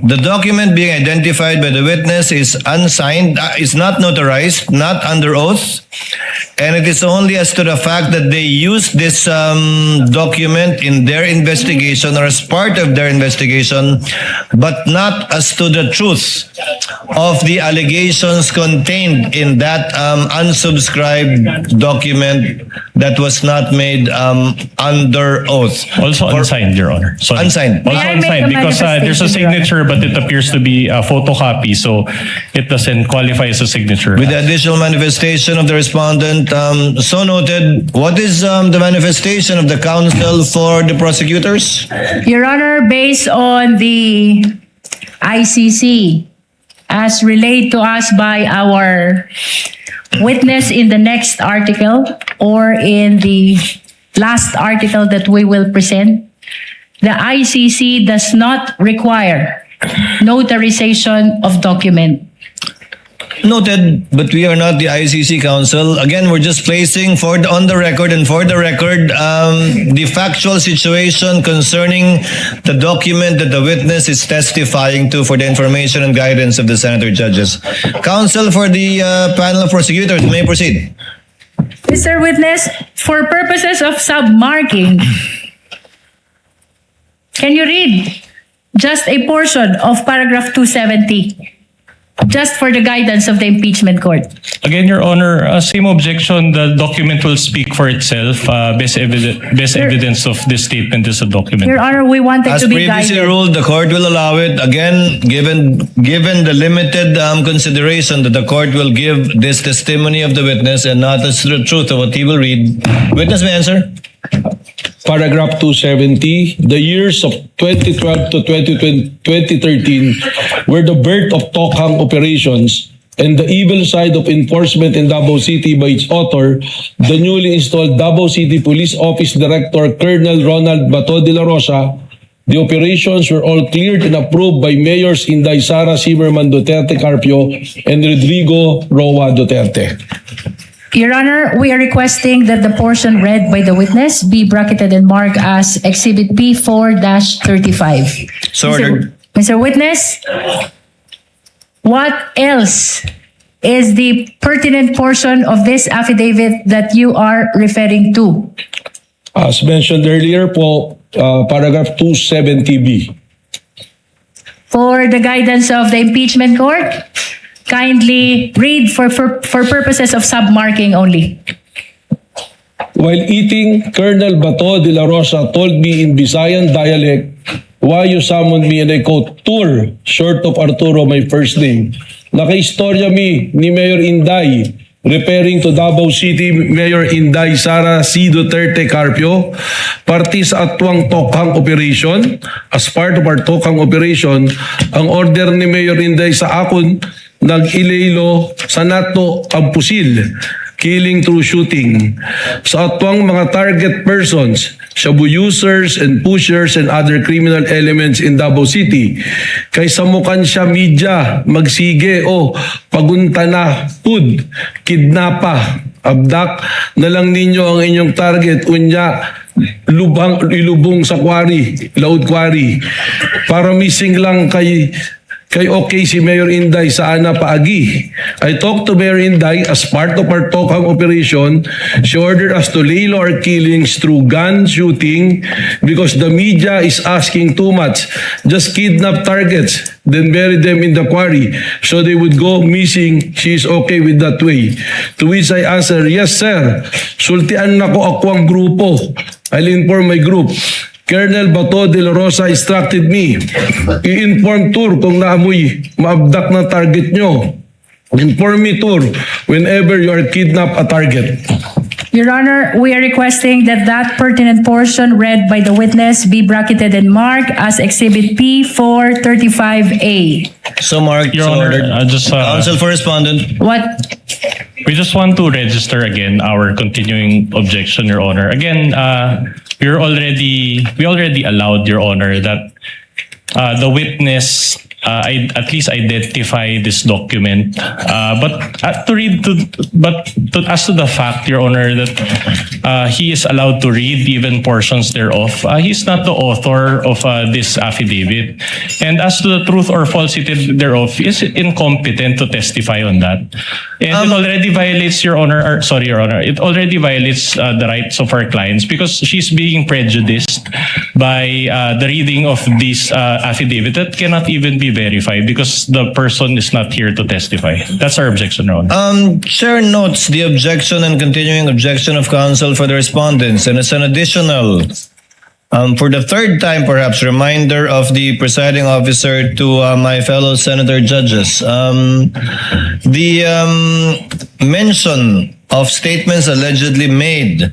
the document being identified by the witness is unsigned, is not notarized, not under oath, and it is only as to the fact that they used this document in their investigation or as part of their investigation, but not as to the truth of the allegations contained in that unsubscribed document that was not made under oath. Also unsigned, Your Honor. Sorry. Unsigned. Also May I make unsigned a because there's a manifestation, Your Honor? signature, but it appears to be a photocopy, so it doesn't qualify as a signature. With the additional manifestation of the respondent, so noted, what is the manifestation of the counsel for the prosecutors? Your Honor, based on the ICC, as relayed to us by our witness in the next article or in the last article that we will present, the ICC does not require notarization of document. Noted, but we are not the ICC counsel. Again, we're just placing on the record the factual situation concerning the document that the witness is testifying to for the information and guidance of the senator judges. Counsel for the panel of prosecutors, may proceed. Mr. Witness, for purposes of submarking, can you read just a portion of paragraph 270, just for the guidance of the impeachment court. Again, Your Honor, same objection. The document will speak for itself. Best evidence of this statement is a document. Your Honor, we wanted As to be previously guided. ruled, the court will allow it. Again, given the limited consideration that the court will give this testimony of the witness and not the truth of what he will read. Witness may answer. Paragraph 270, the years of 2012 to 2013 were the birth of Tokhang operations and the evil side of enforcement in Davao City by its author, the newly installed Davao City Police Office Director Colonel Ronald Bato de la Rosa. The operations were all cleared and approved by Mayors Inday Sara Zimmerman Duterte Carpio and Rodrigo Roa Duterte. Your Honor, we are requesting that the portion read by the witness be bracketed and marked as Exhibit P4-35. So ordered. Mr. Witness, what else is the pertinent portion of this affidavit that you are referring to? As mentioned earlier po, paragraph 270B. For the guidance of the impeachment court, kindly read for purposes of submarking only. While eating, Colonel Bato de la Rosa told me in Visayan dialect, why you summoned me, and I quote, Tur, short of Arturo, my first name. Nakaistorya mi ni Mayor Inday, referring to Davao City Mayor Inday Sara C. Duterte Carpio, parte sa atwang Tokhang operation. As part of our Tokhang operation, ang order ni Mayor Inday sa akon, nag-ilaylo sa nato ang pusil, killing through shooting. Sa atwang mga target persons, shabu users and pushers and other criminal elements in Davao City. Kay samukan siya media, magsige o pagunta na, pud, kidnapa, abdak na lang ninyo ang inyong target, unya, ilubong sa quarry, laod quarry. Para missing lang kay okay si Mayor Inday sa ana paagi. I talked to Mayor Inday as part of our Tokhang operation. She ordered us to lay low our killings through gun shooting because the media is asking too much. Just kidnap targets, then bury them in the quarry so they would go missing. She is okay with that way. To which I answer, yes sir, sultian na ko ako ang grupo. I'll inform my group. Colonel Bato de la Rosa instructed me, i-inform Tur kung naamoy maabdak na target nyo. Inform me, Tur, whenever you are kidnap a target. Your Honor, we are requesting that that pertinent portion read by the witness be bracketed and marked as Exhibit P4-35A. So marked. Your so Honor, ordered. Counsel for respondent. What? We just want to register again our continuing objection, Your Honor. Again, we already allowed, Your Honor, that the witness at least identify this document. But as to the fact, Your Honor, that he is allowed to read even portions thereof, he's not the author of this affidavit. And as to the truth or falsity thereof, he is incompetent to testify on that. And it already violates, Your Honor, it already violates the rights of our clients because she's being prejudiced by the reading of this affidavit that cannot even be verified because the person is not here to testify. That's our objection, Your Honor. Chair notes the objection and continuing objection of counsel for the respondents, and as an additional, for the third time perhaps, reminder of the presiding officer to my fellow senator judges. The mention of statements allegedly made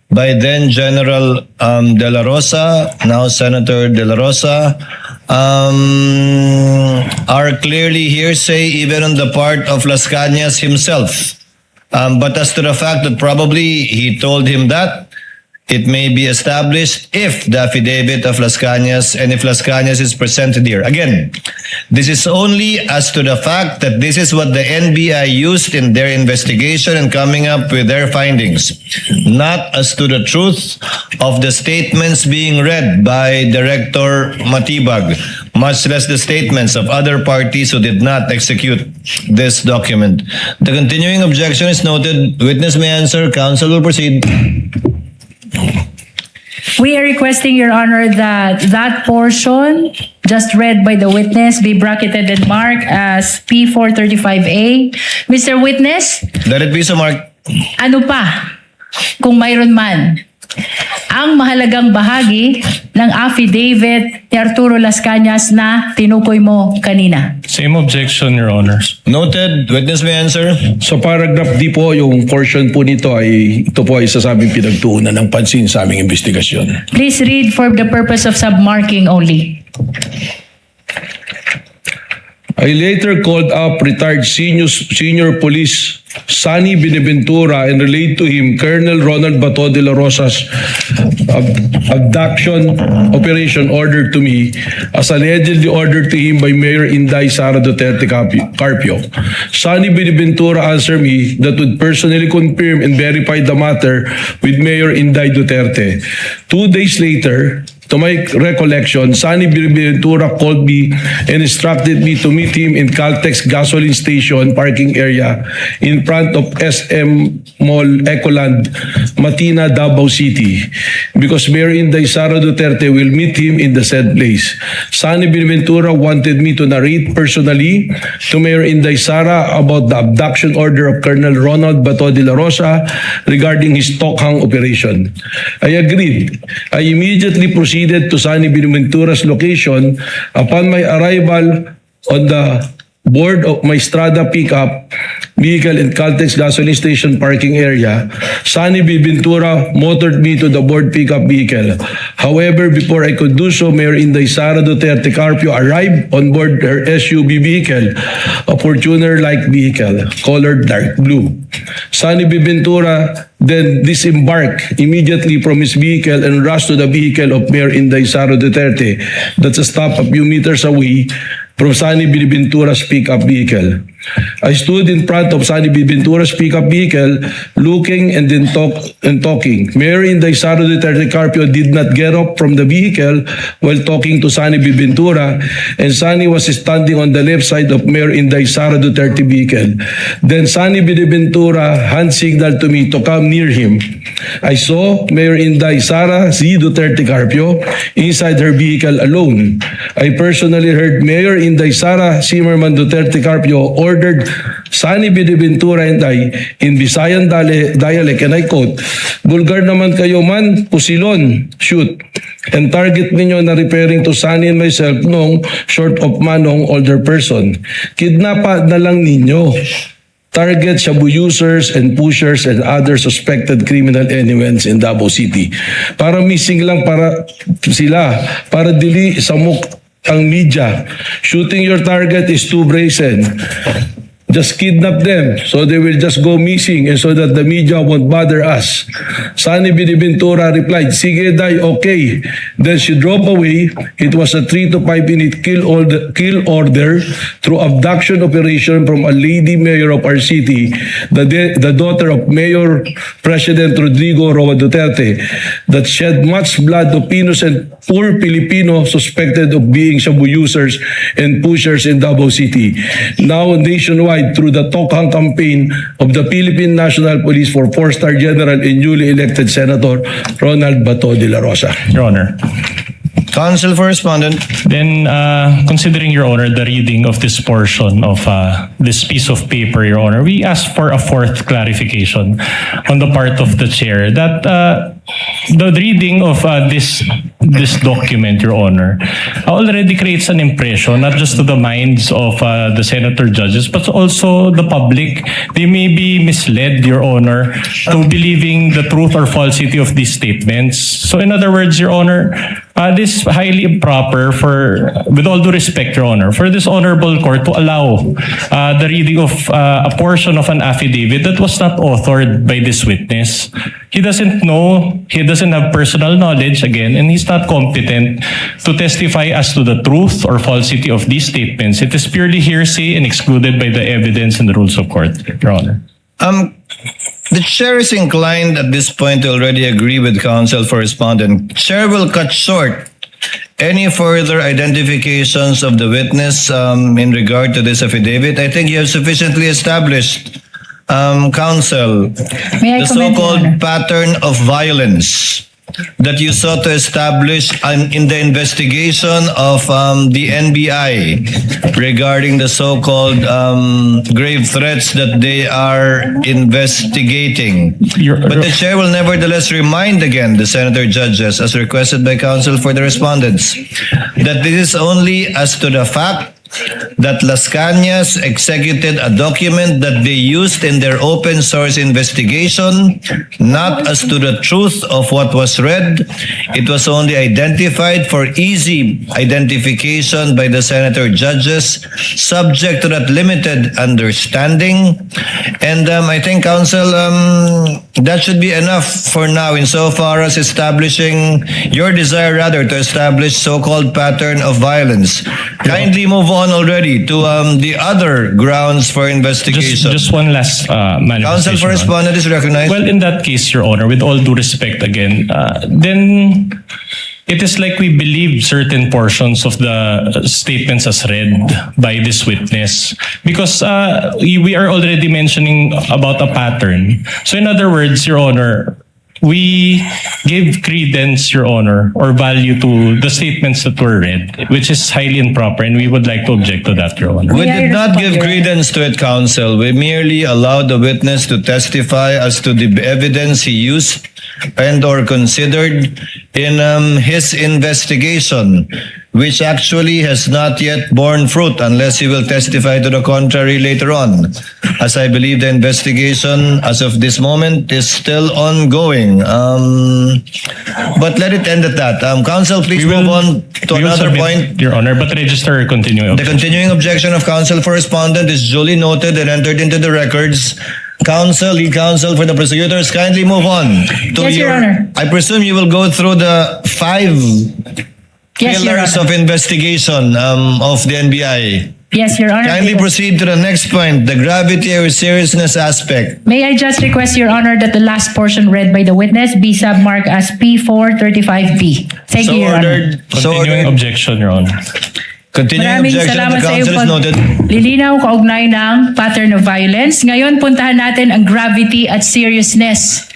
by then General De La Rosa, now Senator De La Rosa, are clearly hearsay even on the part of Las Cañas himself. But as to the fact that probably he told him that, it may be established if the affidavit of Las Cañas and if Las Cañas is presented here. Again, this is only as to the fact that this is what the NBI used in their investigation and coming up with their findings, not as to the truth of the statements being read by Director Matibag, much less the statements of other parties who did not execute this document. The continuing objection is noted. Witness may answer. Counsel will proceed. We are requesting, Your Honor, that that portion just read by the witness be bracketed and marked as P435A. Mr. Witness, Let it be so, Mark. ano pa, kung mayroon man, ang mahalagang bahagi ng affidavit ni Arturo Las Cañas na tinukoy mo kanina? Same objection, Your Honors. Noted. Witness may answer. Sa paragraph D po, yung portion po nito ay, ito po ay isa sa aming pinagtuunan ng pansin sa aming investigasyon. Please read for the purpose of submarking only. I later called up retired senior police Sonny Benaventura and relayed to him Colonel Ronald Bato de la Rosa's abduction operation ordered to me as allegedly ordered to him by Mayor Inday Sara Duterte Carpio. Sonny Benaventura answered me that would personally confirm and verify the matter with Mayor Inday Duterte. 2 days later, to my recollection, Sonny Benaventura called me and instructed me to meet him in Caltex gasoline station parking area in front of SM Mall Ecoland, Matina, Davao City, because Mayor Inday Sara Duterte will meet him in the said place. Sonny Benaventura wanted me to narrate personally to Mayor Inday Sara about the abduction order of Colonel Ronald Bato de la Rosa regarding his Tokhang operation. I agreed. I immediately proceeded to Sonny Benaventura's location. Upon my arrival on the board of my Strada pickup vehicle in Caltex gasoline station parking area, Sonny Benaventura motored me to the board pickup vehicle. However, before I could do so, Mayor Inday Sara Duterte Carpio arrived on board her SUV vehicle, a Fortuner-like vehicle, colored dark blue. Sonny Benaventura then disembarked immediately from his vehicle and rushed to the vehicle of Mayor Inday Sara Duterte that's a stop a few meters away from Sonny Benaventura's pickup vehicle. I stood in front of Sonny Benaventura's pickup vehicle, looking and then talking. Mayor Inday Sara Duterte Carpio did not get up from the vehicle while talking to Sonny Benaventura, and Sonny was standing on the left side of Mayor Inday Sara Duterte vehicle. Then Sonny Benaventura hand signaled to me to come near him. I saw Mayor Inday Sara Z. Duterte Carpio inside her vehicle alone. I personally heard Mayor Inday Sara Zimmerman Duterte Carpio ordered Sonny Benaventura and I in Visayan dialect, and I quote, "Bulgar naman kayo man, pusilon, shoot." And target ninyo na referring to Sonny and myself nung short of manong older person. Kidnapa na lang ninyo. Target shabu users and pushers and other suspected criminal elements in Davao City. Para missing lang para sila, para dili samok ang media. Shooting your target is too brazen. Just kidnap them so they will just go missing and so that the media won't bother us. Sonny Benaventura replied, "Sige day, okay." Then she drove away. It was a 3 to 5 minute kill order through abduction operation from a lady mayor of our city, the daughter of Mayor President Rodrigo Roa Duterte, that shed much blood of innocent poor Filipino suspected of being shabu users and pushers in Davao City. Now nationwide through the Tokhang campaign of the Philippine National Police for 4-star General and newly elected Senator Ronald Bato de la Rosa. Your Honor. Counsel for Respondent. Then, considering, Your Honor, the reading of this portion of this piece of paper, Your Honor, we ask for a fourth clarification on the part of the chair that the reading of this document, Your Honor, already creates an impression not just to the minds of the senator judges but also the public. They may be misled, Your Honor, to believing the truth or falsity of these statements. So, in other words, Your Honor, this is highly improper with all due respect, Your Honor, for this honorable court to allow the reading of a portion of an affidavit that was not authored by this witness. He doesn't know, he doesn't have personal knowledge, again, and he's not competent to testify as to the truth or falsity of these statements. It is purely hearsay and excluded by the evidence and the rules of court, Your Honor. The chair is inclined at this point to already agree with counsel for Respondent. Chair will cut short any further identifications of the witness in regard to this affidavit. I think you have sufficiently established, counsel, May I the comment, Your Honor? so-called pattern of violence that you sought to establish in the investigation of the NBI regarding the so-called grave threats that they are investigating. But the chair will nevertheless remind again the senator judges, as requested by counsel for the respondents, that this is only as to the fact that Las Cañas executed a document that they used in their open source investigation, not as to the truth of what was read. It was only identified for easy identification by the senator judges, subject to that limited understanding. And I think, counsel, that should be enough for now insofar as establishing your desire rather to establish so-called pattern of violence. Kindly move on already to the other grounds for investigation. Just one last Counsel manifestation. for respondent is recognized. Well, in that case, Your Honor, with all due respect again, then it is like we believe certain portions of the statements as read by this witness because we are already mentioning about a pattern. So in other words, Your Honor, we gave credence, Your Honor, or value to the statements that were read, which is highly improper, and we would like to object to that, Your Honor. We May I did not respond, give Your Honor? credence to it, counsel. We merely allowed the witness to testify as to the evidence he used and or considered in his investigation, which actually has not yet borne fruit unless he will testify to the contrary later on. As I believe the investigation as of this moment is still ongoing. But let it end at that. Counsel, please move on to We will another submit, point. Your Honor, but register a continuing The continuing objection of counsel for respondent is duly noted and entered into the records. Counsel, lead counsel for the prosecutors, kindly move on to Yes, Your Honor. I presume you will go through the 5 Yes, Your pillars Honor. of investigation of the NBI. Yes, Your Honor. Kindly proceed to the next point, the gravity or seriousness aspect. May I just request, Your Honor, that the last portion read by the witness be submarked as P435B. Thank So you, Your Honor. ordered. So Continuing ordered. objection, Your Honor. Continuing Maraming objection of salamat the sa counsel is iyong noted. paglilinaw kaugnay ng pattern of violence. Ngayon, puntahan natin ang gravity at seriousness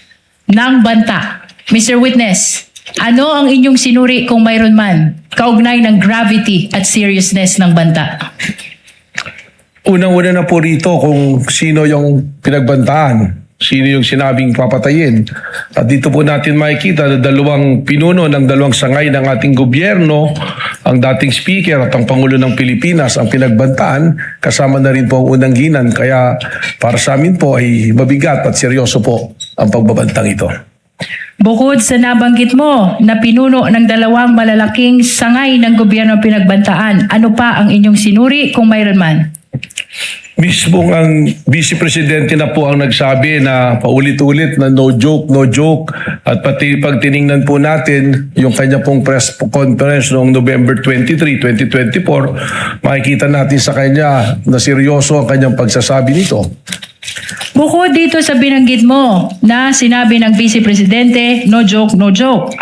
ng banta. Mr. Witness, ano ang inyong sinuri kung mayroon man kaugnay ng gravity at seriousness ng banta? Unang-una na po rito kung sino yung pinagbantaan, sino yung sinabing papatayin. At dito po natin makikita na dalawang pinuno ng dalawang sangay ng ating gobyerno, ang dating speaker at ang Pangulo ng Pilipinas ang pinagbantaan, kasama na rin po ang unang ginan. Kaya para sa amin po ay mabigat at seryoso po ang pagbabantang ito. Bukod sa nabanggit mo na pinuno ng dalawang malalaking sangay ng gobyerno pinagbantaan, ano pa ang inyong sinuri kung mayroon man? Mismong ang Vice Presidente na po ang nagsabi na paulit-ulit na no joke. At pati pag tiningnan po natin yung kanya pong press conference noong November 23, 2024, makikita natin sa kanya na seryoso ang kanyang pagsasabi nito. Bukod dito sa binanggit mo na sinabi ng Vice Presidente, no joke.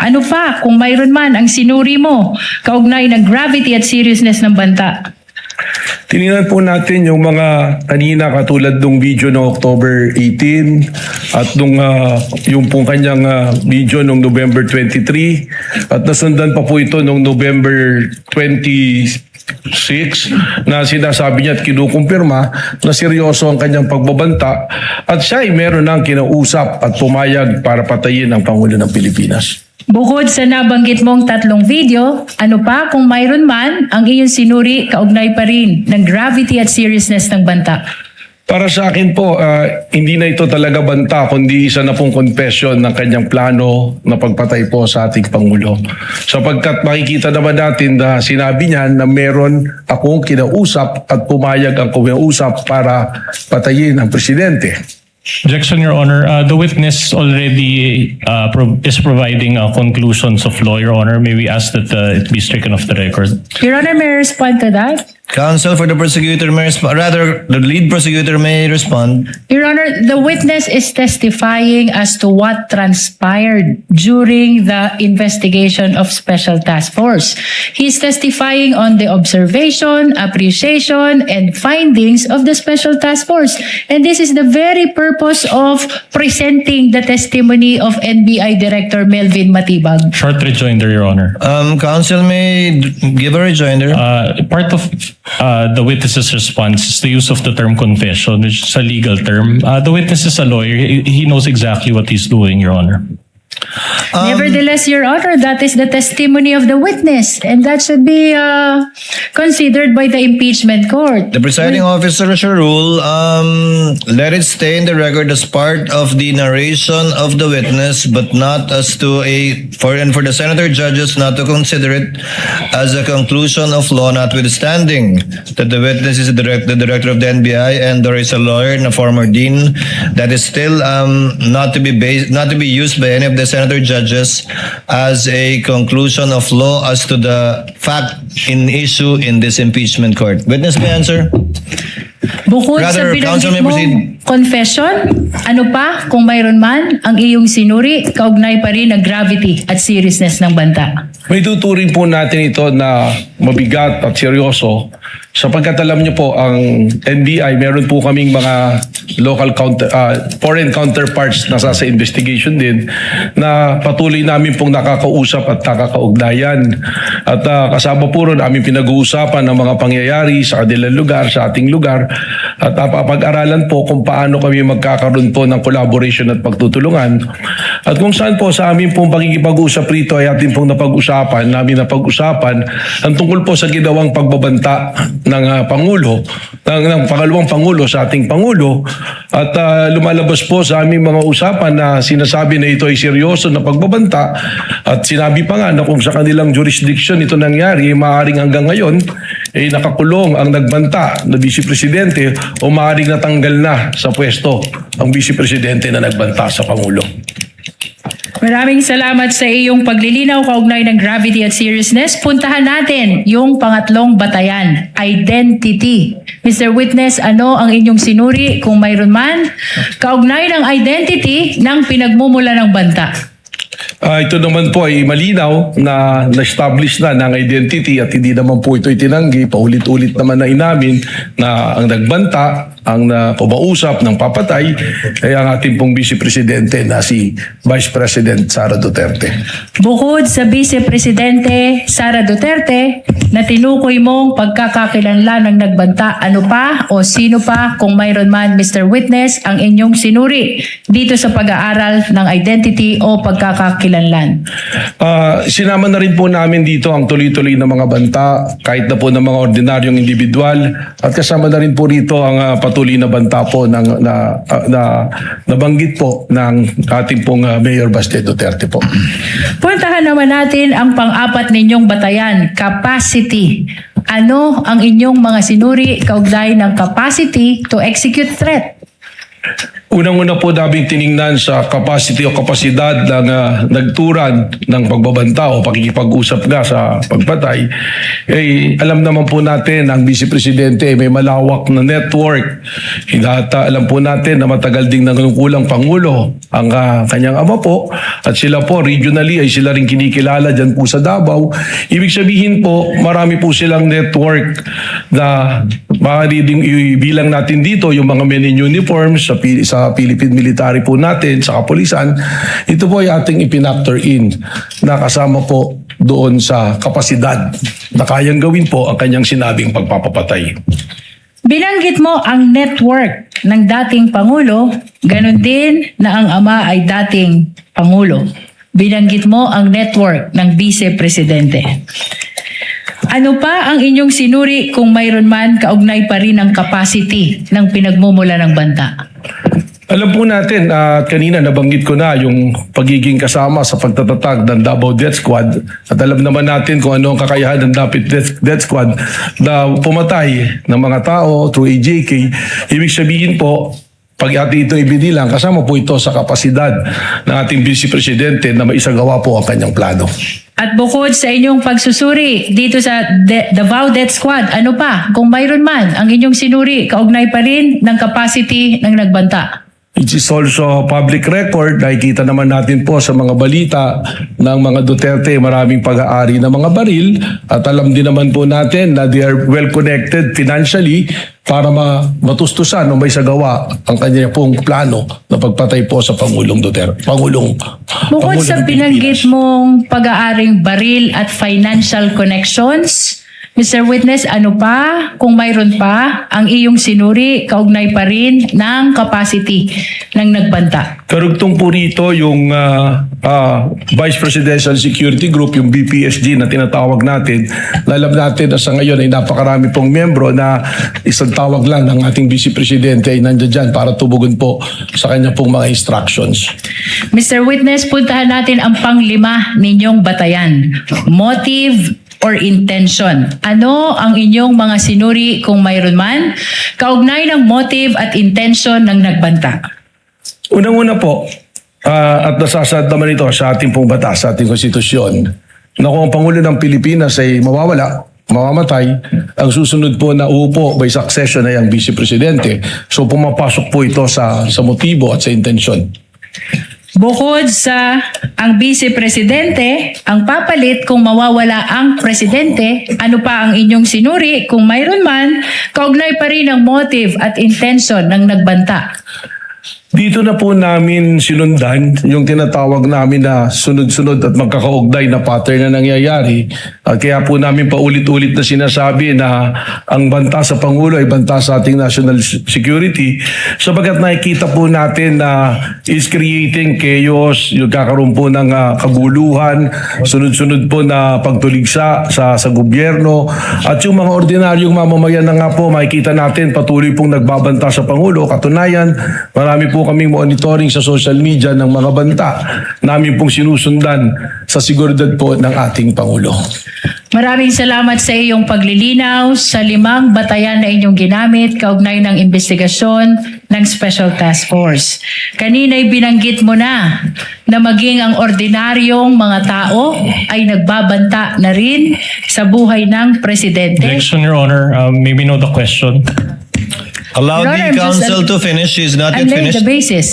Ano pa kung mayroon man ang sinuri mo kaugnay ng gravity at seriousness ng banta? Tinignan po natin yung mga kanina katulad ng video noong October 18 at yung pong kanyang video noong November 23 at nasundan pa po ito noong November 26 na sinasabi niya at kinukumpirma na seryoso ang kanyang pagbabanta at siya ay meron ng kinausap at pumayag para patayin ang Pangulo ng Pilipinas. Bukod sa nabanggit mong 3 video, ano pa kung mayroon man ang iyong sinuri kaugnay pa rin ng gravity at seriousness ng banta? Para sa akin po, hindi na ito talaga banta, kundi isa na pong confession ng kanyang plano na pagpatay po sa ating Pangulo. Sapagkat makikita naman natin na sinabi niya na meron akong kinausap at pumayag ang kinausap para patayin ang Presidente. Objection, Your Honor. The witness already is providing conclusions of law, Your Honor. May we ask that it be stricken off the record? Your Honor, may I respond to that? Counsel for the prosecutor may respond. Rather, the lead prosecutor may respond. Your Honor, the witness is testifying as to what transpired during the investigation of Special Task Force. He's testifying on the observation, appreciation, and findings of the Special Task Force. And this is the very purpose of presenting the testimony of NBI Director Melvin Matibag. Short rejoinder, Your Honor. Counsel may give a rejoinder. Part of the witness's response is the use of the term confession, which is a legal term. The witness is a lawyer. He knows exactly what he's doing, Your Honor. Nevertheless, Your Honor, that is the testimony of the witness, and that should be considered by the impeachment court. The presiding officer shall rule, let it stay in the record as part of the narration of the witness, but not as to for the senator judges not to consider it as a conclusion of law, notwithstanding that the witness is the director of the NBI and there is a lawyer and a former dean. That is still not to be used by any of the senator judges as a conclusion of law as to the fact in issue in this impeachment court. Witness may answer. Bukod Rather, sa counsel may binanggit mong proceed. confession, ano pa kung mayroon man ang iyong sinuri, kaugnay pa rin ng gravity at seriousness ng banta? May tuturing po natin ito na mabigat at seryoso sapagkat alam niyo po ang NBI meron po kaming mga foreign counterparts na sa investigation din na patuloy namin pong nakakausap at nakakaugnayan at kasama po ron aming pinag-uusapan ng mga pangyayari sa kanilang lugar, sa ating lugar at pag-aralan po kung paano kami magkakaroon po ng collaboration at pagtutulungan at kung saan po sa amin pong pagkikipag-usap rito ay ating pong napag-usapan ang tungkol po sa ginawang pagbabanta ng Pangulo, ng pangalawang Pangulo sa ating Pangulo at lumalabas po sa aming mga usapan na sinasabi na ito ay seryoso na pagbabanta at sinabi pa nga na kung sa kanilang jurisdiction ito nangyari, maaaring hanggang ngayon ay nakakulong ang nagbanta na Vice Presidente o maaaring natanggal na sa pwesto ang Vice Presidente na nagbanta sa Pangulo. Maraming salamat sa iyong paglilinaw kaugnay ng gravity at seriousness. Puntahan natin yung pangatlong batayan, identity. Mr. Witness, ano ang inyong sinuri kung mayroon man kaugnay ng identity ng pinagmumula ng banta? Ito naman po ay malinaw na na-establish na ng identity at hindi naman po ito itinanggi. Paulit-ulit naman na inamin na ang nagbanta, ang kumausap ng papatay ay ang ating pong Vice Presidente na si Vice President Sara Duterte. Bukod sa Vice Presidente Sara Duterte na tinukoy mong pagkakakilanlan ng nagbanta, ano pa o sino pa kung mayroon man, Mr. Witness, ang inyong sinuri dito sa pag-aaral ng identity o pagkakakilanlan? Sinama na rin po namin dito ang tuloy-tuloy na mga banta kahit na po ng mga ordinaryong individual at kasama na rin po rito ang patuloy na banta po na nabanggit po ng ating pong Mayor Baste Duterte po. Puntahan naman natin ang pang-apat ninyong batayan, capacity. Ano ang inyong mga sinuri kaugnay ng capacity to execute threat? Unang-una po namin tiningnan sa capacity o kapasidad ng nagturan ng pagbabanta o pakikipag-usap nga sa pagpatay. Alam naman po natin ang Vice Presidente may malawak na network. Alam po natin na matagal ding nangungulang Pangulo ang kanyang ama po at sila po regionally ay sila rin kinikilala dyan po sa Davao. Ibig sabihin po marami po silang network na maaari ding ibilang natin dito yung mga men in uniforms sa Philippine military po natin, sa kapulisan. Ito po ay ating ipinactor in na kasama po doon sa kapasidad na kayang gawin po ang kanyang sinabing pagpapapatay. Binanggit mo ang network ng dating Pangulo, ganun din na ang ama ay dating Pangulo. Binanggit mo ang network ng Vice Presidente. Ano pa ang inyong sinuri kung mayroon man kaugnay pa rin ang capacity ng pinagmumula ng banta? Alam po natin, kanina nabanggit ko na yung pagiging kasama sa pagtatatag ng Davao Death Squad at alam naman natin kung ano ang kakayahan ng Death Squad na pumatay ng mga tao through AJK. Ibig sabihin po, pag ating ito ibinilang, kasama po ito sa kapasidad ng ating Vice Presidente na maisagawa po ang kanyang plano. At bukod sa inyong pagsusuri dito sa Davao Death Squad, ano pa, kung mayroon man ang inyong sinuri, kaugnay pa rin ng capacity ng nagbanta? It is also public record. Nakikita naman natin po sa mga balita ng mga Duterte, maraming pag-aari ng mga baril. At alam din naman po natin na they are well connected financially para matustusan o may sagawa ang kanya pong plano na pagpatay po sa Pangulong Duterte. Bukod sa binanggit mong pag-aaring baril at financial connections, Mr. Witness, ano pa, kung mayroon pa, ang iyong sinuri, kaugnay pa rin ng capacity ng nagbanta? Karugtong po rito yung Vice Presidential Security Group, yung BPSG na tinatawag natin. Alam natin na sa ngayon ay napakarami pong membro na isang tawag lang ng ating Vice Presidente ay nandiyan dyan para tubugon po sa kanya pong mga instructions. Mr. Witness, puntahan natin ang panglima ninyong batayan. Motive or intention. Ano ang inyong mga sinuri kung mayroon man, kaugnay ng motive at intention ng nagbanta? Unang-una po, at nasasad naman ito sa ating pong batas, sa ating konstitusyon, na kung ang Pangulo ng Pilipinas ay mawawala, mamamatay, ang susunod po na uupo by succession ay ang Vice Presidente. So pumapasok po ito sa motibo at sa intensyon. Bukod sa ang Vice Presidente, ang papalit kung mawawala ang Presidente, ano pa ang inyong sinuri kung mayroon man, kaugnay pa rin ang motive at intention ng nagbanta? Dito na po namin sinundan yung tinatawag namin na sunod-sunod at magkakaugnay na pattern na nangyayari. At kaya po namin paulit-ulit na sinasabi na ang banta sa Pangulo ay banta sa ating national security sapagkat nakikita po natin na is creating chaos, yung kakaroon po ng kaguluhan, sunod-sunod po na pagtuligsa sa gobyerno at yung mga ordinaryong mamamayan na nga po makikita natin patuloy pong nagbabanta sa Pangulo. Katunayan, marami po kaming monitoring sa social media ng mga banta namin pong sinusundan sa seguridad po ng ating Pangulo. Maraming salamat sa iyong paglilinaw sa 5 batayan na inyong ginamit kaugnay ng investigasyon ng Special Task Force. Kanina'y binanggit mo na maging ang ordinaryong mga tao ay nagbabanta na rin sa buhay ng Presidente. Objection, Your Honor. May we know the question? Allow Your Honor, the I'm just- counsel to finish. She's not I'm yet laying finished. the basis.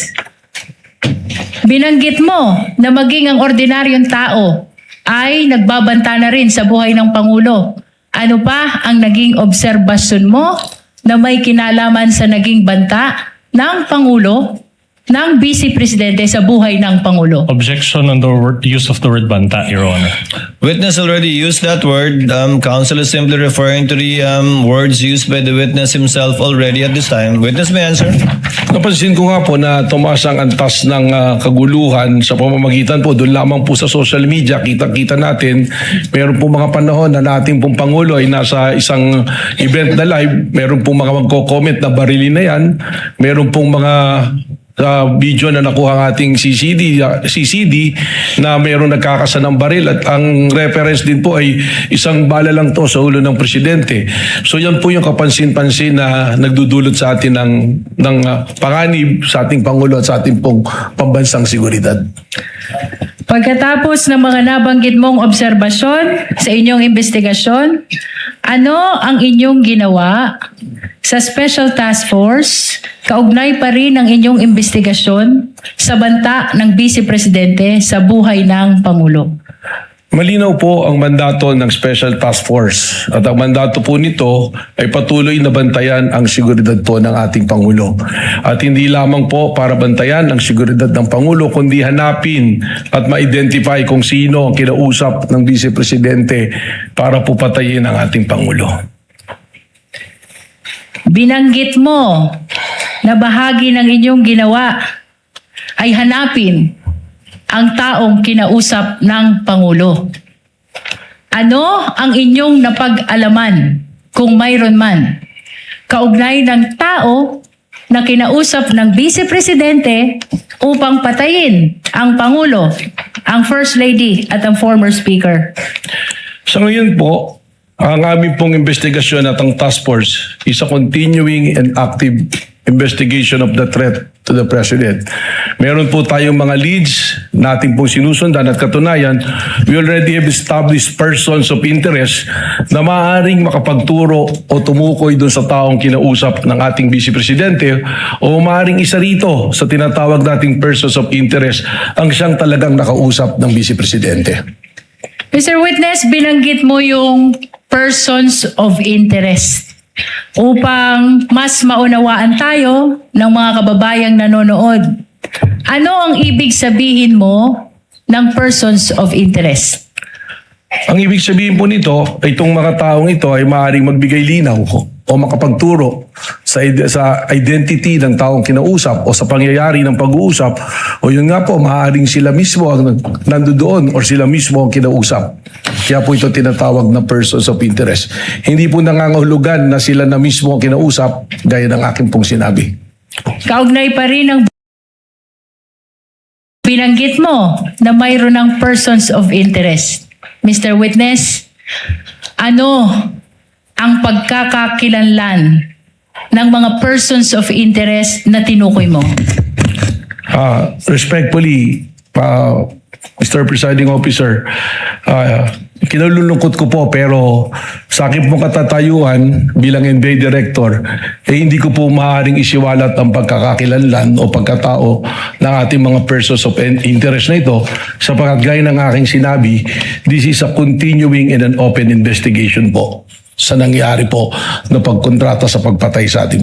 Binanggit mo na maging ang ordinaryong tao ay nagbabanta na rin sa buhay ng Pangulo. Ano pa ang naging obserbasyon mo na may kinalaman sa naging banta ng Pangulo, ng Vice Presidente sa buhay ng Pangulo? Objection on the use of the word banta, Your Honor. Witness already used that word. Counsel is simply referring to the words used by the witness himself already at this time. Witness may answer. Napansin ko nga po na tumaas ang antas ng kaguluhan sa pamamagitan po doon lamang po sa social media. Kita-kita natin, meron po mga panahon na nating pong Pangulo ay nasa isang event na live, meron pong mga magko-comment na barilin na yan, meron pong mga video na nakuha ng ating CCD na mayroong nagkakasa ng baril at ang reference din po ay isang bala lang to sa ulo ng presidente. So yan po yung kapansin-pansin na nagdudulot sa atin ng panganib sa ating Pangulo at sa ating pong pambansang seguridad. Pagkatapos ng mga nabanggit mong obserbasyon sa inyong investigasyon, ano ang inyong ginawa sa Special Task Force, kaugnay pa rin ang inyong investigasyon sa banta ng Vice Presidente sa buhay ng Pangulo? Malinaw po ang mandato ng Special Task Force at ang mandato po nito ay patuloy na bantayan ang seguridad po ng ating Pangulo. At hindi lamang po para bantayan ang seguridad ng Pangulo kundi hanapin at ma-identify kung sino ang kinausap ng Vice Presidente para po patayin ang ating Pangulo. Binanggit mo na bahagi ng inyong ginawa ay hanapin ang taong kinausap ng Pangulo. Ano ang inyong napag-alaman, kung mayroon man, kaugnay ng tao na kinausap ng Vice Presidente upang patayin ang Pangulo, ang First Lady at ang former Speaker? Sa ngayon po, ang aming pong investigasyon at ang task force is a continuing and active investigation of the threat to the President. Meron po tayong mga leads natin pong sinusundan at katunayan, we already have established persons of interest na maaaring makapagturo o tumukoy doon sa taong kinausap ng ating Vice Presidente o maaaring isa rito sa tinatawag nating persons of interest ang siyang talagang nakausap ng Vice Presidente. Mr. Witness, binanggit mo yung persons of interest upang mas maunawaan tayo ng mga kababayang nanonood. Ano ang ibig sabihin mo ng persons of interest? Ang ibig sabihin po nito, itong mga taong ito ay maaaring magbigay linaw o makapagturo sa identity ng taong kinausap o sa pangyayari ng pag-uusap o yun nga po, maaaring sila mismo ang nandoon o sila mismo ang kinausap. Kaya po ito tinatawag na persons of interest. Hindi po nangangahulugan na sila na mismo ang kinausap gaya ng aking pong sinabi. Kaugnay pa rin ang binanggit mo na mayroon ng persons of interest. Mr. Witness, ano ang pagkakakilanlan ng mga persons of interest na tinukoy mo? Respectfully, Mr. Presiding Officer, kinalulungkot ko po pero sa aking pong katatayuan bilang NBA Director, hindi ko po maaaring isiwalat ang pagkakakilanlan o pagkatao ng ating mga persons of interest na ito sapagkat gaya ng aking sinabi, this is a continuing and an open investigation po sa nangyari po na pagkontrata sa pagpatay sa ating